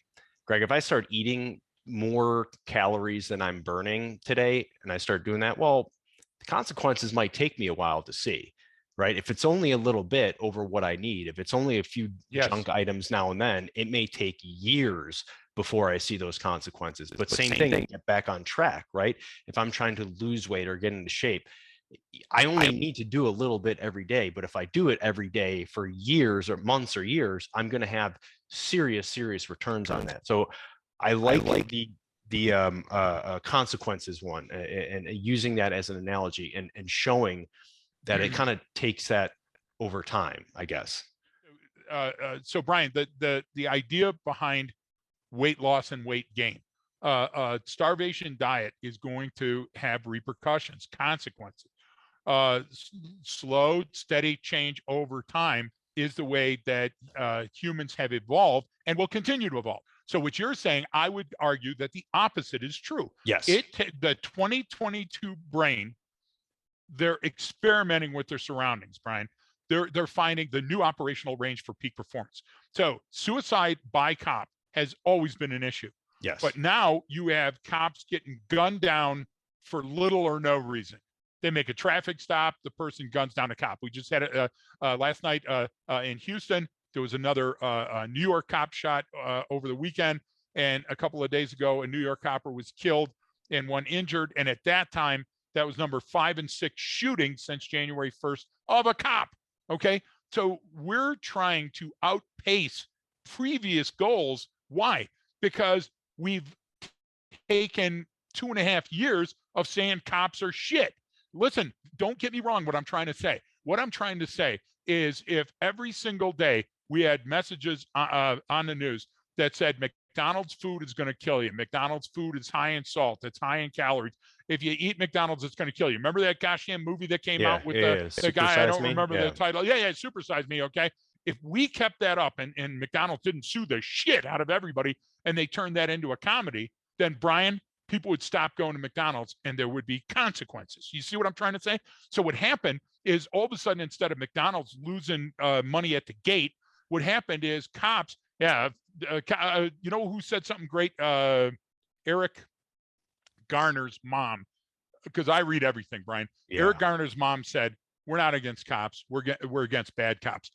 Greg, if I start eating more calories than I'm burning today, and I start doing that, well, the consequences might take me a while to see, right? If it's only a little bit over what I need, if it's only a few junk items now and then, it may take years before I see those consequences. But same thing, get back on track, right? If I'm trying to lose weight or get into shape, I only need to do a little bit every day. But if I do it every day for years or months or years, I'm going to have serious returns on that. So I like the consequences one, and using that as an analogy, and showing that it kind of takes that over time, I guess. So Brian, the idea behind weight loss and weight gain, starvation diet is going to have repercussions, consequences. Slow, steady change over time is the way that humans have evolved and will continue to evolve. So what you're saying, I would argue that the opposite is true. Yes. The 2022 brain, they're experimenting with their surroundings, Brian. They're finding the new operational range for peak performance. So suicide by cop has always been an issue. Yes. But now you have cops getting gunned down for little or no reason. They make a traffic stop, the person guns down a cop. We just had it last night in Houston. There was another New York cop shot over the weekend. And a couple of days ago, a New York copper was killed and one injured. And at that time, that was number 5 and 6 shootings since January 1st of a cop. Okay. So we're trying to outpace previous goals. Why? Because we've taken 2.5 years of saying cops are shit. Listen, don't get me wrong what I'm trying to say. What I'm trying to say is, if every single day we had messages on the news that said McDonald's food is going to kill you. McDonald's food is high in salt. It's high in calories. If you eat McDonald's, it's going to kill you. Remember that gosh damn movie that came out with the guy? I don't remember the title. Yeah, Super Size Me. Okay. If we kept that up and McDonald's didn't sue the shit out of everybody and they turned that into a comedy, then Brian, people would stop going to McDonald's and there would be consequences. You see what I'm trying to say? So what happened is, all of a sudden, instead of McDonald's losing money at the gate, what happened is cops, you know who said something great? Eric Garner's mom, because I read everything, Brian. Yeah. Eric Garner's mom said, "We're not against cops. We're against bad cops."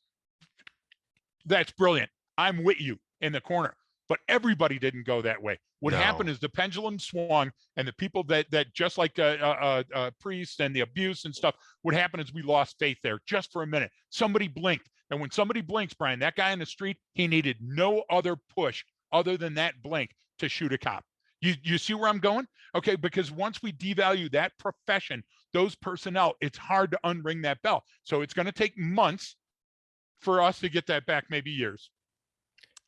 That's brilliant. I'm with you in the corner. But everybody didn't go that way. What happened is the pendulum swung, and the people that just like priests and the abuse and stuff, what happened is we lost faith there just for a minute. Somebody blinked. And when somebody blinks, Brian, that guy in the street, he needed no other push other than that blink to shoot a cop. You see where I'm going? Okay, because once we devalue that profession, those personnel, it's hard to unring that bell. So it's going to take months for us to get that back, maybe years.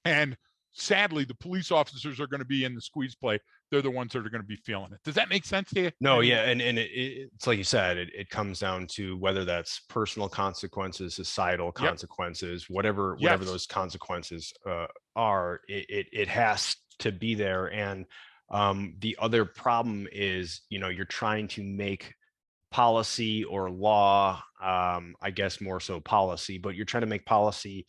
And sadly, the police officers are going to be in the squeeze play. They're the ones that are going to be feeling it. Does that make sense to you? No, yeah, and it's like you said, it comes down to whether that's personal consequences, societal Yep. consequences, whatever Yes. those consequences are. It has to be there. And the other problem is, you're trying to make policy or law, I guess more so policy, but you're trying to make policy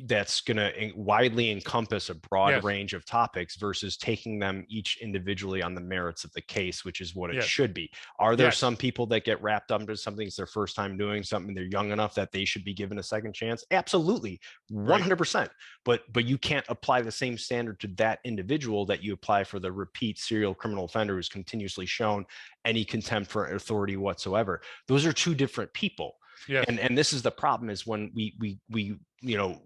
that's going to widely encompass a broad Yes. range of topics versus taking them each individually on the merits of the case, which is what it Yes. should be. Are there Yes. some people that get wrapped up into something? It's their first time doing something, they're young enough that they should be given a second chance? Absolutely, Right. 100%. But you can't apply the same standard to that individual that you apply for the repeat serial criminal offender who's continuously shown any contempt for authority whatsoever. Those are two different people. Yes. And this is the problem, is when we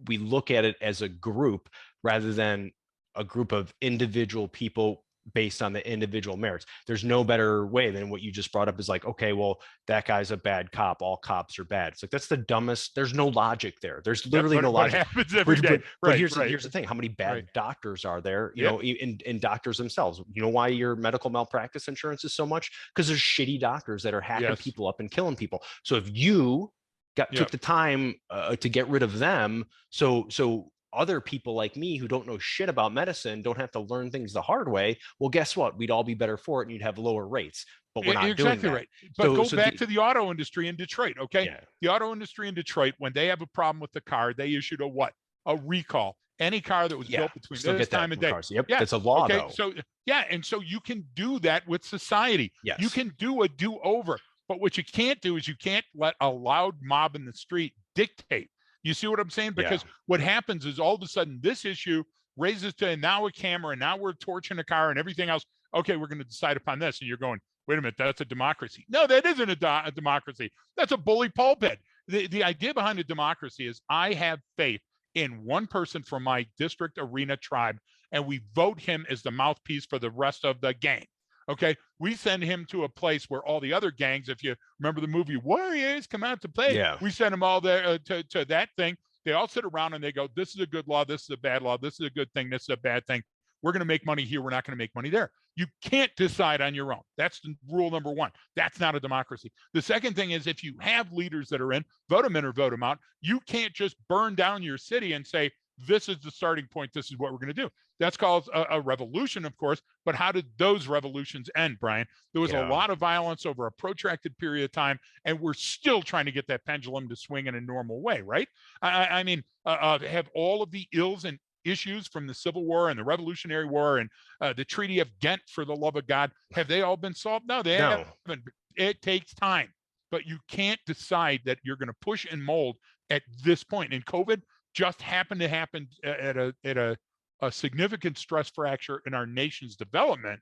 look at it as a group rather than a group of individual people based on the individual merits. There's no better way than what you just brought up, is like, okay, well, that guy's a bad cop, all cops are bad. It's like, that's the dumbest. There's no logic there. There's literally no But it logic. happens every day. But here's the thing: how many bad Right. doctors are there? Yep. In doctors themselves. You know why your medical malpractice insurance is so much? Because there's shitty doctors that are hacking Yes. people up and killing people. So if you took the time to get rid of them, so other people like me who don't know shit about medicine don't have to learn things the hard way, well, guess what? We'd all be better for it, and you'd have lower rates. But we're not Exactly doing that. right. But go back to the auto industry in Detroit, okay? Yeah. The auto industry in Detroit, when they have a problem with the car, they issued a what? A recall. Any car that was built between this time and day. Cars. Yep. Yeah. That's a law, okay. though. So yeah, and so you can do that with society. Yes. You can do a do-over. But what you can't do is you can't let a loud mob in the street dictate. You see what I'm saying? Because what happens is all of a sudden this issue raises to now a camera, and now we're torching a car and everything else. Okay, we're going to decide upon this. And you're going, wait a minute, that's a democracy. No, that isn't a democracy. That's a bully pulpit. The idea behind a democracy is I have faith in one person from my district, arena, tribe, and we vote him as the mouthpiece for the rest of the gang. Okay, we send him to a place where all the other gangs, if you remember the movie Warriors Come Out to Play, we send them all there to that thing. They all sit around and they go, this is a good law, this is a bad law, this is a good thing, this is a bad thing. We're going to make money here, we're not going to make money there. You can't decide on your own. That's rule number one. That's not a democracy. The second thing is, if you have leaders that are in, vote them in or vote them out. You can't just burn down your city and say, this is the starting point, this is what we're going to do. That's called a revolution, of course. But how did those revolutions end, Brian? There was a lot of violence over a protracted period of time, and we're still trying to get that pendulum to swing in a normal way, right? I mean, have all of the ills and issues from the Civil War and the Revolutionary War and the Treaty of Ghent, for the love of God, have they all been solved? No, they haven't. It takes time. But you can't decide that you're going to push and mold at this point. And COVID just happened to happen at a significant stress fracture in our nation's development,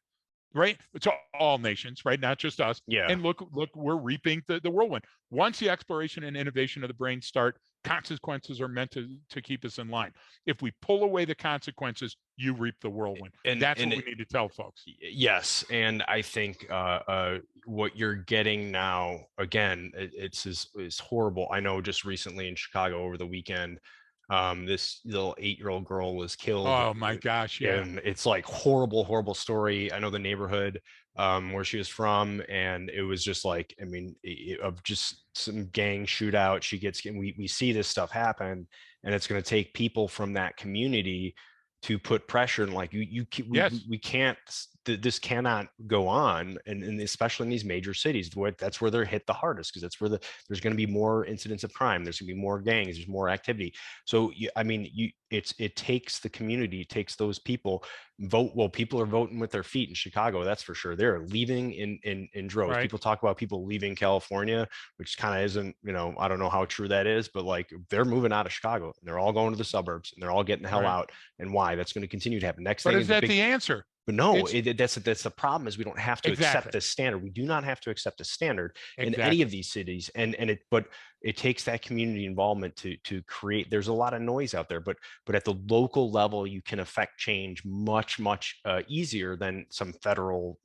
right? To all nations, right? Not just us. Yeah. And look, we're reaping the whirlwind. Once the exploration and innovation of the brain start, consequences are meant to keep us in line. If we pull away the consequences, you reap the whirlwind. And that's what we need to tell folks. Yes. And I think what you're getting now, again, is horrible. I know just recently in Chicago over the weekend, this little 8-year-old girl was killed. Oh my gosh. Yeah. And it's like horrible story. I know the neighborhood where she was from, and it was just like, I mean, of just some gang shootout. We see this stuff happen, and it's going to take people from that community to put pressure, and like we can't, this cannot go on, and especially in these major cities, that's where they're hit the hardest, because that's where there's going to be more incidents of crime, there's going to be more gangs, there's more activity. So it takes the community, it takes those people. People are voting with their feet in Chicago, that's for sure. They're leaving in droves. People talk about people leaving California, which kind of isn't, I don't know how true that is, but like, they're moving out of Chicago, and they're all going to the suburbs, and they're all getting the hell out. And why? That's going to continue to happen. Next thing is that the answer? But no, that's the problem, is we don't have to accept the standard. We do not have to accept a standard in any of these cities. But it takes that community involvement to create. There's a lot of noise out there, but at the local level, you can affect change much easier than some federal,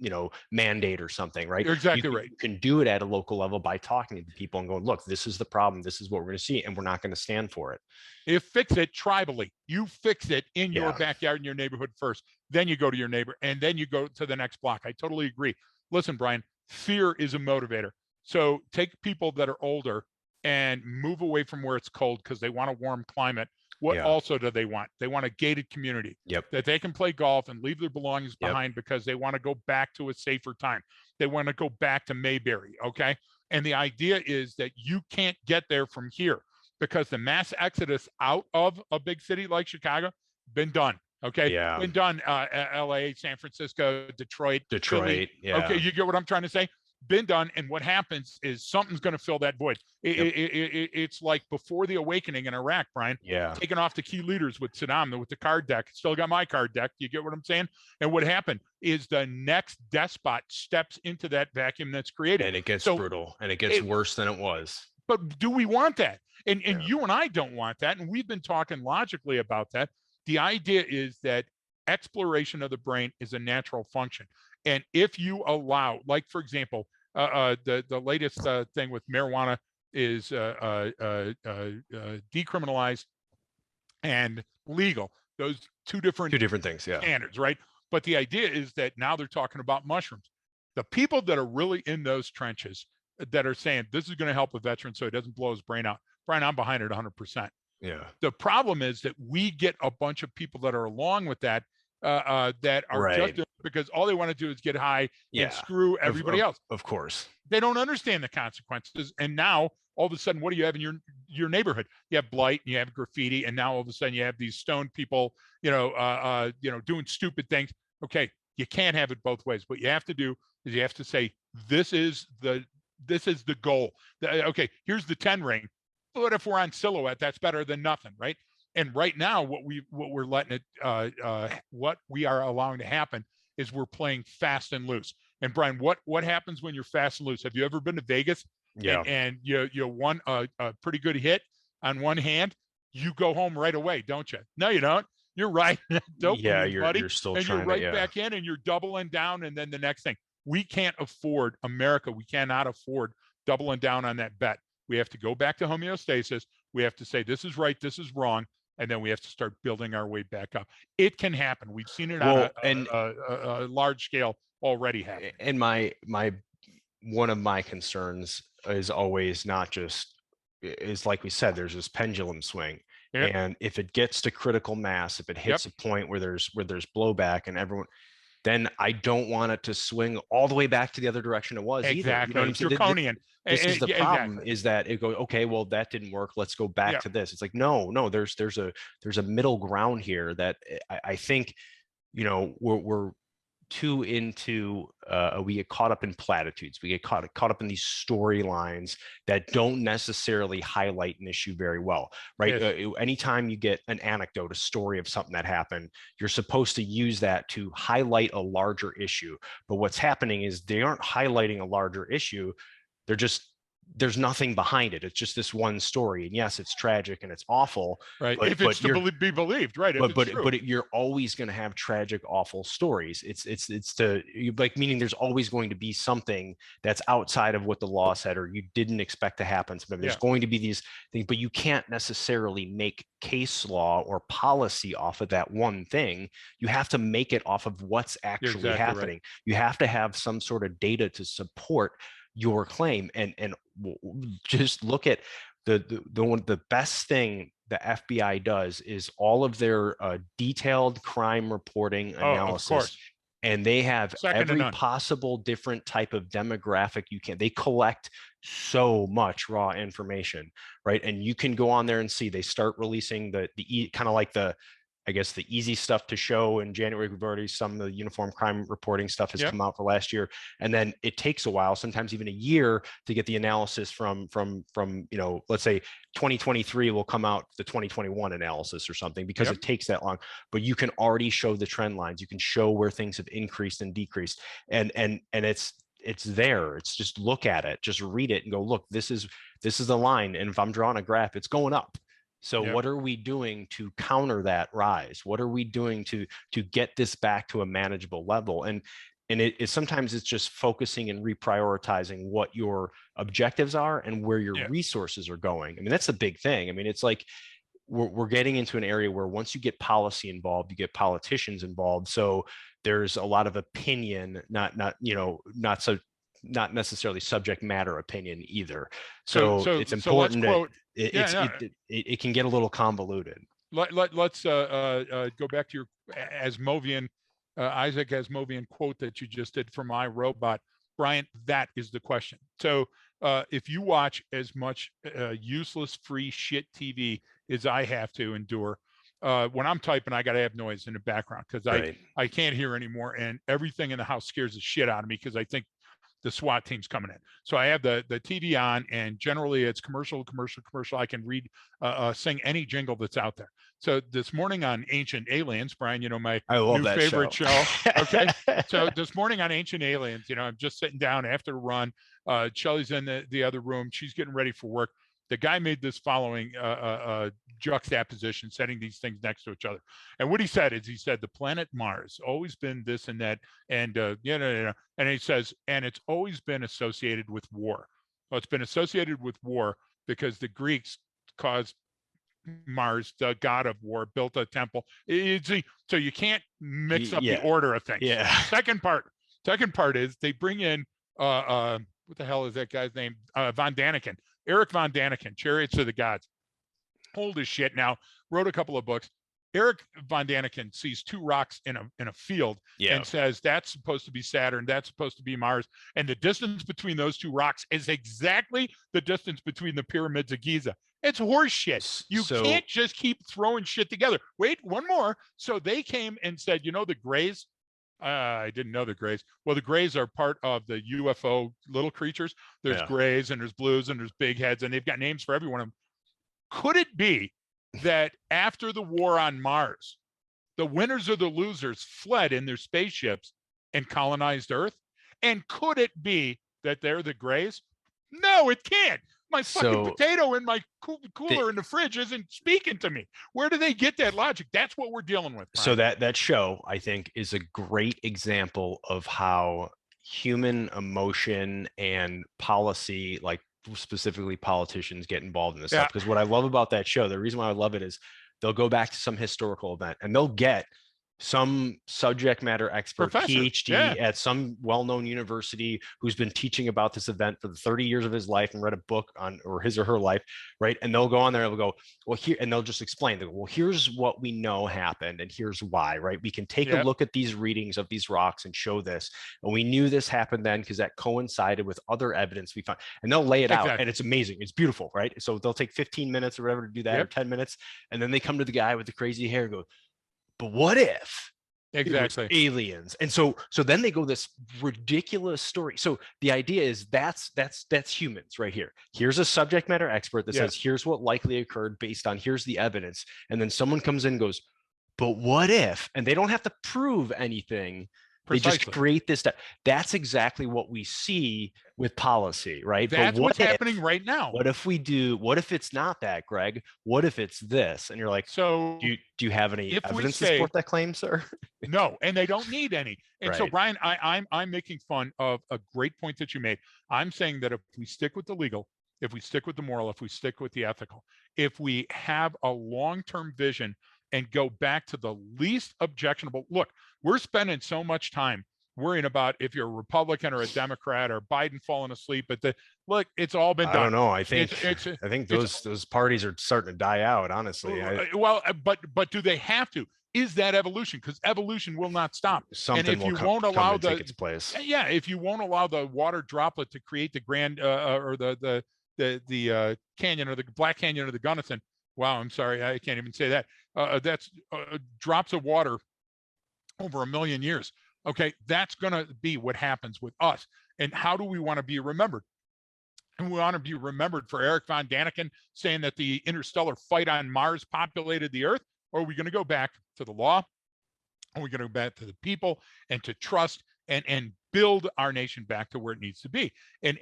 mandate or something, right? You're exactly right. You can do it at a local level by talking to the people and going, look, this is the problem, this is what we're going to see, and we're not going to stand for it. You fix it tribally. You fix it in your Yeah. backyard, in your neighborhood first. Then you go to your neighbor, and then you go to the next block. I totally agree. Listen, Brian, fear is a motivator. So take people that are older and move away from where it's cold because they want a warm climate. What Yeah. also do they want? They want a gated community Yep. that they can play golf and leave their belongings Yep. behind because they want to go back to a safer time. They want to go back to Mayberry. Okay. And the idea is that you can't get there from here because the mass exodus out of a big city like Chicago been done. Okay. Yeah. Been done. LA, San Francisco, Detroit, Philly. Yeah. Okay. You get what I'm trying to say? Been done. And what happens is something's going to fill that void. It's like before the awakening in Iraq, Brian. Yeah. Taking off the key leaders with Saddam, with the card deck. Still got my card deck. You get what I'm saying? And what happened is the next despot steps into that vacuum that's created. And it gets brutal, and it gets worse than it was. But do we want that? And Yeah. you and I don't want that. And we've been talking logically about that. The idea is that exploration of the brain is a natural function. And if you allow, like, for example, the latest thing with marijuana is decriminalized and legal. Those two different things, yeah. standards, right? But the idea is that now they're talking about mushrooms. The people that are really in those trenches that are saying this is going to help a veteran so he doesn't blow his brain out. Brian, I'm behind it 100%. Yeah. The problem is that we get a bunch of people that are along with that that are just doing it because all they want to do is get high and screw everybody else. Of course. They don't understand the consequences. And now all of a sudden, what do you have in your neighborhood? You have blight, and you have graffiti, and now all of a sudden you have these stoned people, doing stupid things. Okay, you can't have it both ways. What you have to do is you have to say this is the goal. Okay, here's the 10 ring. But if we're on silhouette, that's better than nothing, right? And right now, what we're letting it, what we are allowing to happen is we're playing fast and loose. And Brian, what happens when you're fast and loose? Have you ever been to Vegas? Yeah. And you won a pretty good hit on one hand? You go home right away, don't you? No, you don't. You're right. Dopamine, buddy, you're still and trying you're right to, back in, and you're doubling down, and then the next thing. We can't afford America. We cannot afford doubling down on that bet. We have to go back to homeostasis. We have to say this is right, this is wrong, and then we have to start building our way back up. It can happen. We've seen it on a large scale already happen. And one of my concerns is always not just is like we said, there's this pendulum swing. Yep. And if it gets to critical mass, if it hits a point where there's blowback and everyone, then I don't want it to swing all the way back to the other direction it was exactly. either. You know what I'm saying? Draconian. This is the problem, is that it goes, okay, well, that didn't work. Let's go back to this. It's like, no, there's a middle ground here that I think, we're too into, we get caught up in platitudes. We get caught up in these storylines that don't necessarily highlight an issue very well, right? Yes. Anytime you get an anecdote, a story of something that happened, you're supposed to use that to highlight a larger issue. But what's happening is they aren't highlighting a larger issue. There's nothing behind it. It's just this one story. And yes, it's tragic and it's awful. Right. If it's to be believed, right. But you're always going to have tragic, awful stories. Meaning there's always going to be something that's outside of what the law said, or you didn't expect to happen. So there's going to be these things, but you can't necessarily make case law or policy off of that one thing. You have to make it off of what's actually happening. Right. You have to have some sort of data to support your claim, and just look at the best thing the FBI does is all of their detailed crime reporting analysis. Of course. And they have every possible different type of demographic they collect so much raw information, right? And you can go on there and see, they start releasing the kind of like the easy stuff to show in January. We've already, some of the uniform crime reporting stuff has come out for last year. And then it takes a while, sometimes even a year, to get the analysis from let's say 2023 will come out, the 2021 analysis or something, because it takes that long. But you can already show the trend lines. You can show where things have increased and decreased. And it's there. It's just look at it, just read it and go, look, this is the line. And if I'm drawing a graph, it's going up. So Yep. what are we doing to counter that rise? What are we doing to get this back to a manageable level? And sometimes it's just focusing and reprioritizing what your objectives are and where your Yeah. resources are going. I mean, that's a big thing. I mean, it's like we're getting into an area where once you get policy involved, you get politicians involved. So there's a lot of opinion, not necessarily subject matter opinion either. So it's So let's important that quote. Yeah, no, it can get a little convoluted. let's go back to your Asimovian, Isaac Asimovian quote that you just did from I, Robot. Brian, that is the question. So if you watch as much useless free shit TV as I have to endure, when I'm typing, I got to have noise in the background because Right. I can't hear anymore, and everything in the house scares the shit out of me because I think the SWAT team's coming in. So I have the TV on, and generally it's commercial. I can sing any jingle that's out there. So this morning on Ancient Aliens, Brian, my I love new that favorite show. Okay. So show. this morning on Ancient Aliens, I'm just sitting down after a run. Shelly's in the other room. She's getting ready for work. The guy made this following juxtaposition, setting these things next to each other. And what he said is, the planet Mars always been this and that, and and he says, and it's always been associated with war. Well, it's been associated with war because the Greeks caused Mars, the god of war, built a temple. So you can't mix up the Yeah. order of things. Yeah. Second part is they bring in what the hell is that guy's name? Von Daniken. Eric Von Daniken, Chariots of the Gods. Old as shit now, wrote a couple of books. Eric Von Daniken sees two rocks in a field Yeah. and says that's supposed to be Saturn, that's supposed to be Mars, and the distance between those two rocks is exactly the distance between the pyramids of Giza. It's horse shit. You can't just keep throwing shit together. Wait, one more. So they came and said, the Greys. I didn't know the Greys. Well, the Greys are part of the UFO little creatures. There's Greys and there's Blues and there's Big Heads, and they've got names for every one of them. Could it be that after the war on Mars, the winners or the losers fled in their spaceships and colonized Earth? And could it be that they're the Greys? No, it can't. My fucking potato in my cooler in the fridge isn't speaking to me. Where do they get that logic? That's what we're dealing with, Brian. So that show, I think, is a great example of how human emotion and policy, like specifically politicians, get involved in this stuff. Because what I love about that show, the reason why I love it is they'll go back to some historical event and they'll get some subject matter expert, Professor, PhD at some well-known university who's been teaching about this event for the 30 years of his life and read a book on or his or her life, right? And they'll go on there and they'll go, well, here, and they'll just explain, they'll go, well, here's what we know happened and here's why, right? We can take a look at these readings of these rocks and show this. And we knew this happened then because that coincided with other evidence we found. And they'll lay it out and it's amazing. It's beautiful, right? So they'll take 15 minutes or whatever to do that or 10 minutes. And then they come to the guy with the crazy hair and go, but what if it was aliens? And so then they go this ridiculous story. So the idea is that's humans right here. Here's a subject matter expert that says here's what likely occurred based on here's the evidence, and then someone comes in and goes, but what if? And they don't have to prove anything. Precisely. They just create this stuff. That's exactly what we see with policy, right? That's what's happening right now. What if it's not that, Greg? What if it's this? And you're like, so do you have any evidence to support that claim, sir? No, and they don't need any. And so, Brian, I'm making fun of a great point that you made. I'm saying that if we stick with the legal, if we stick with the moral, if we stick with the ethical, if we have a long-term vision and go back to the least objectionable. Look, we're spending so much time worrying about if you're a Republican or a Democrat or Biden falling asleep. But look, it's all been done. I don't know. I think those parties are starting to die out. Honestly, but do they have to? Is that evolution? Because evolution will not stop. Something and if you won't allow take its place. Yeah, if you won't allow the water droplet to create the grand or the canyon or the Black Canyon or the Gunnison. Wow, I'm sorry, I can't even say that. That's drops of water over 1 million years. Okay, that's going to be what happens with us. And how do we want to be remembered? And we want to be remembered for Eric Von Daniken saying that the interstellar fight on Mars populated the Earth? Or are we going to go back to the law? Are we going to go back to the people and to trust and build our nation back to where it needs to be. And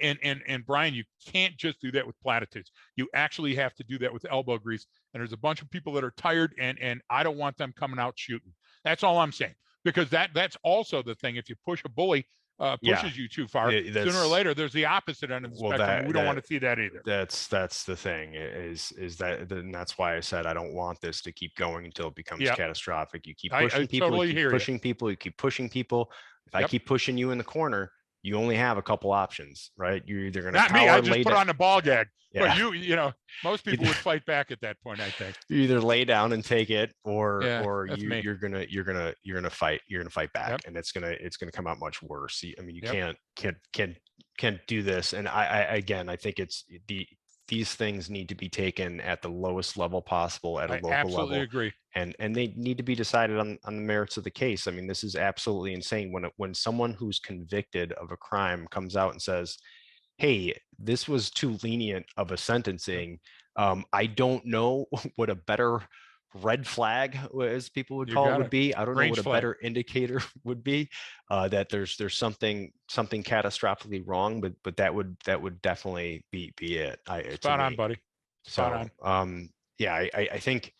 Brian, you can't just do that with platitudes. You actually have to do that with elbow grease. And there's a bunch of people that are tired, and I don't want them coming out shooting. That's all I'm saying. Because that's also the thing. If you push a bully, Yeah, pushes you too far, sooner or that's later there's the opposite end of the well spectrum, and we don't want to see that either. that's the thing is that, and that's why I said I don't want this to keep going until it becomes Yep. catastrophic. You keep I pushing people, you totally keep hear you. pushing people, you keep pushing people. If I Yep. keep pushing you in the corner, you only have a couple options, right? You're either going to Not me. I cower, just lay put down. on the ball gag. But Yeah. most people would fight back at that point, I think. You either lay down and take it, Yeah, or that's you me. you're gonna fight back, Yep. and it's gonna come out much worse. I mean, you Yep. can't do this. And I again, I think these things need to be taken at the lowest level possible at a I local absolutely level, agree. and they need to be decided on the merits of the case. I mean, this is absolutely insane when someone who's convicted of a crime comes out and says, hey, this was too lenient of a Yep. sentencing. I don't know what a better red flag, as people would You call it, got would it. be. I don't know Range what a flag. better indicator would be, that there's something catastrophically wrong, but that would definitely be it, to Spot on, me. buddy. Spot So on. yeah, I think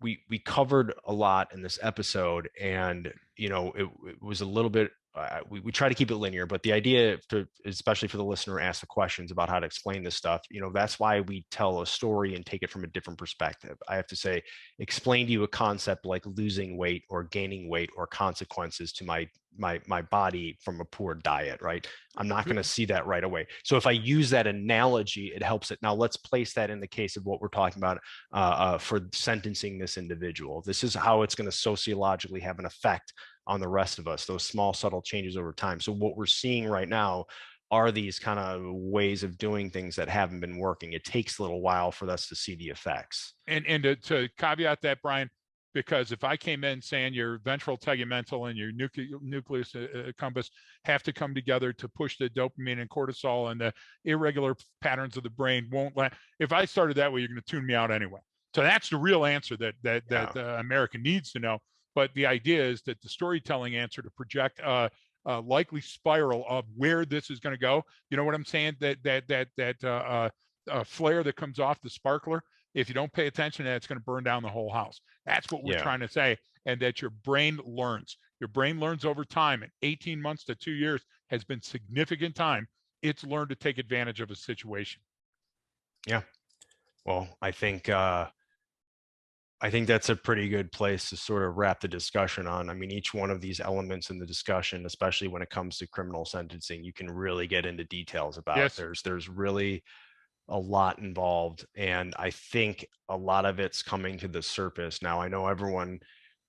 we covered a lot in this episode, and it was a little bit. We try to keep it linear, but the idea, especially for the listener, ask the questions about how to explain this stuff. That's why we tell a story and take it from a different perspective. I have to say, explain to you a concept like losing weight or gaining weight or consequences to my body from a poor diet, right? I'm not going to see that right away. So if I use that analogy, it helps it. Now let's place that in the case of what we're talking about, for sentencing this individual. This is how it's going to sociologically have an effect on the rest of us, those small, subtle changes over time. So what we're seeing right now are these kind of ways of doing things that haven't been working. It takes a little while for us to see the effects. And to caveat that, Brian, because if I came in saying your ventral tegmental and your nucleus accumbens have to come together to push the dopamine and cortisol, and the irregular patterns of the brain won't let. If I started that way, you're going to tune me out anyway. So that's the real answer that America needs to know. But the idea is that the storytelling answer to project a likely spiral of where this is going to go. You know what I'm saying? That flare that comes off the sparkler. If you don't pay attention to that, it's going to burn down the whole house. That's what we're Yeah. trying to say. And that your brain learns. Your brain learns over time. And 18 months to 2 years has been significant time. It's learned to take advantage of a situation. Yeah. Well, I think that's a pretty good place to sort of wrap the discussion on. I mean, each one of these elements in the discussion, especially when it comes to criminal sentencing, you can really get into details about. Yes. There's really a lot involved, and I think a lot of it's coming to the surface now. I don't ever want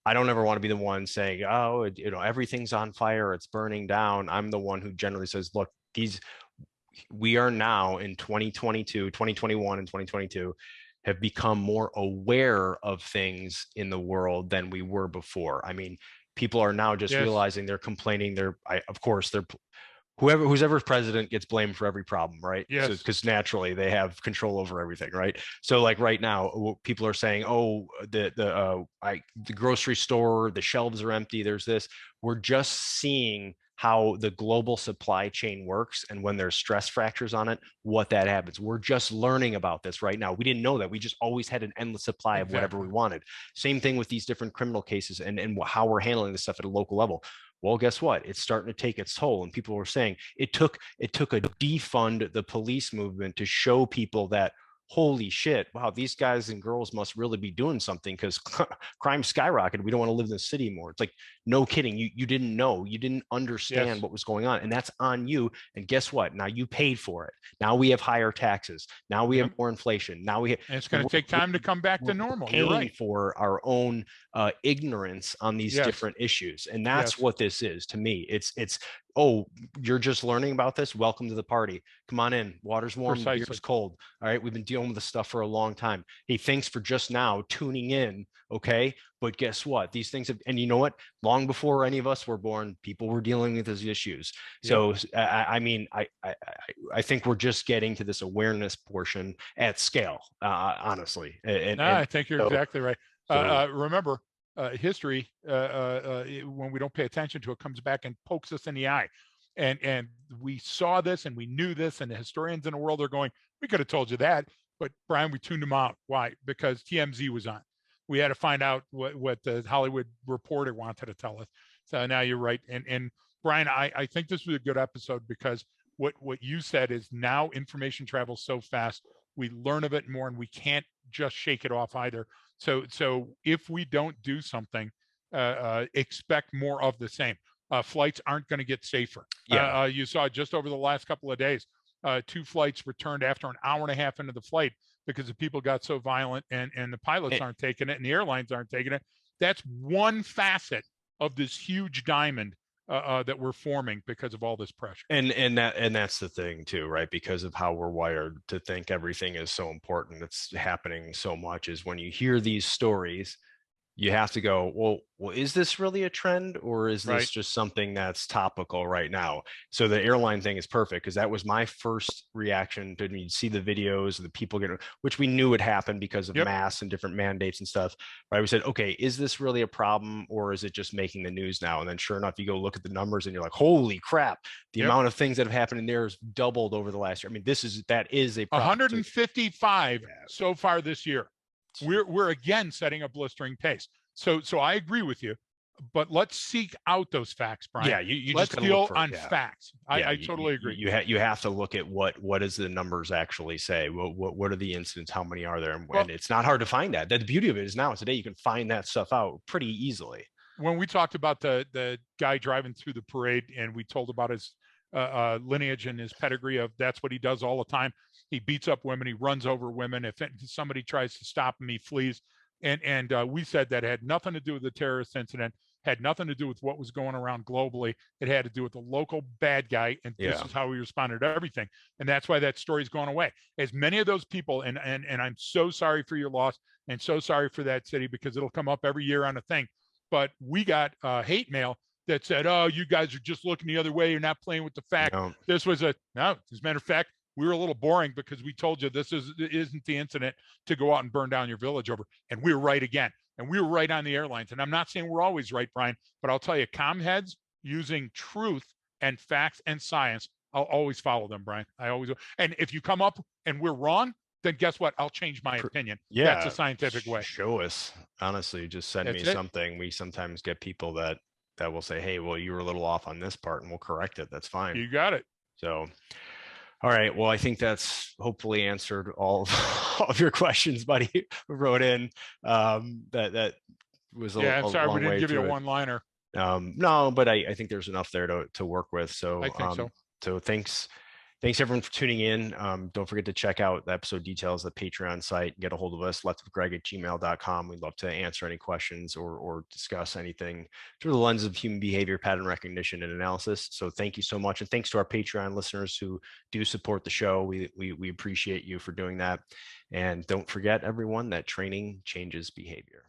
to be the one saying, oh, everything's on fire, it's burning down. I'm the one who generally says, look, we are now in 2022, 2021 and 2022 have become more aware of things in the world than we were before. I mean, people are now just Yes. realizing they're complaining. Of course, who's ever president gets blamed for every problem, right? Yes. So because naturally they have control over everything, right? So like right now, people are saying, oh, the grocery store, the shelves are empty. There's this. We're just seeing how the global supply chain works, and when there's stress fractures on it, what that happens. We're just learning about this right now. We didn't know that. We just always had an endless supply of whatever Exactly. we wanted. Same thing with these different criminal cases and how we're handling this stuff at a local level. Well, guess what? It's starting to take its toll. And people were saying it took a defund the police movement to show people that, holy shit, wow, these guys and girls must really be doing something, because crime skyrocketed. We don't want to live in the city anymore. It's like, no kidding. You didn't know. You didn't understand Yes. what was going on. And that's on you. And guess what? Now you paid for it. Now we have higher taxes. Now we have Yep. more inflation. Now we have, And it's going to take time to come back to we're normal. You're paying right. for our own ignorance on these Yes. different issues, and that's Yes. what this is to me. It's oh, you're just learning about this. Welcome to the party. Come on in. Water's warm, Precisely. beer's cold. All right, we've been dealing with this stuff for a long time. Hey, thanks for just now tuning in. Okay, but guess what? These things have, and you know what? Long before any of us were born, people were dealing with these issues. Yep. So I mean, I think we're just getting to this awareness portion at scale, honestly. No, I think you're so, exactly right. so Remember, history, when we don't pay attention to it, comes back and pokes us in the eye. And we saw this and we knew this, and the historians in the world are going, we could have told you that, but Brian, we tuned them out. Why? Because TMZ was on. We had to find out what the Hollywood Reporter wanted to tell us. So now you're right. And Brian, I think this was a good episode because what you said is now information travels so fast, we learn of it more, and we can't just shake it off either. So if we don't do something, expect more of the same. Flights aren't going to get safer. Yeah. You saw just over the last couple of days, 2 flights returned after an hour and a half into the flight because the people got so violent, and the pilots aren't taking it and the airlines aren't taking it. That's one facet of this huge diamond that we're forming because of all this pressure. And that's the thing too, right? Because of how we're wired to think everything is so important, it's happening so much, is when you hear these stories, you have to go, well, is this really a trend, or is this Right. just something that's topical right now? So the airline thing is perfect, because that was my first reaction to, you see the videos of the people getting, which we knew would happen because of Yep. masks and different mandates and stuff, right? We said, okay, is this really a problem, or is it just making the news now? And then sure enough, you go look at the numbers and you're like, holy crap, the Yep. amount of things that have happened in there has doubled over the last year. I mean, that is a problem. 155 Yeah. so far this year. We're again setting a blistering pace. So I agree with you, but let's seek out those facts, Brian. Yeah, you Let's just gotta look deal for on yeah. facts. Yeah, I totally agree. you have to look at what does the numbers actually say? What are the incidents? How many are there? Well, And it's not hard to find that. The beauty of it is now today you can find that stuff out pretty easily. when we talked about the guy driving through the parade, and we told about his lineage and his pedigree of that's what he does all the time. He beats up women. He runs over women. If somebody tries to stop him, he flees. And we said that had nothing to do with the terrorist incident, had nothing to do with what was going around globally. It had to do with the local bad guy, and this Yeah. is how he responded to everything. And that's why that story's gone away. As many of those people, and I'm so sorry for your loss, and so sorry for that city, because it'll come up every year on a thing. But we got hate mail that said, "Oh, you guys are just looking the other way. You're not playing with the fact." No. This was no. As a matter of fact, we were a little boring because we told you this isn't the incident to go out and burn down your village over, and we were right again. And we were right on the airlines. And I'm not saying we're always right, Brian, but I'll tell you, comm heads using truth and facts and science, I'll always follow them, Brian. I always will. And if you come up and we're wrong, then guess what? I'll change my opinion. That's Yeah, a scientific way. show us. Honestly, just send me That's it. something. We sometimes get people that will say, hey, well, you were a little off on this part, and we'll correct it. That's fine. You got it. So, all right. Well, I think that's hopefully answered all of your questions, buddy, who wrote in. That was Yeah, I'm sorry we long didn't way give you a through it. one-liner. No, but I think there's enough there to work with. So, I think so. So thanks everyone for tuning in. Don't forget to check out the episode details, the Patreon site. Get a hold of us, letswithgreg@gmail.com. We'd love to answer any questions or discuss anything through the lens of human behavior, pattern recognition, and analysis. So thank you so much. And thanks to our Patreon listeners who do support the show. We appreciate you for doing that. And don't forget, everyone, that training changes behavior.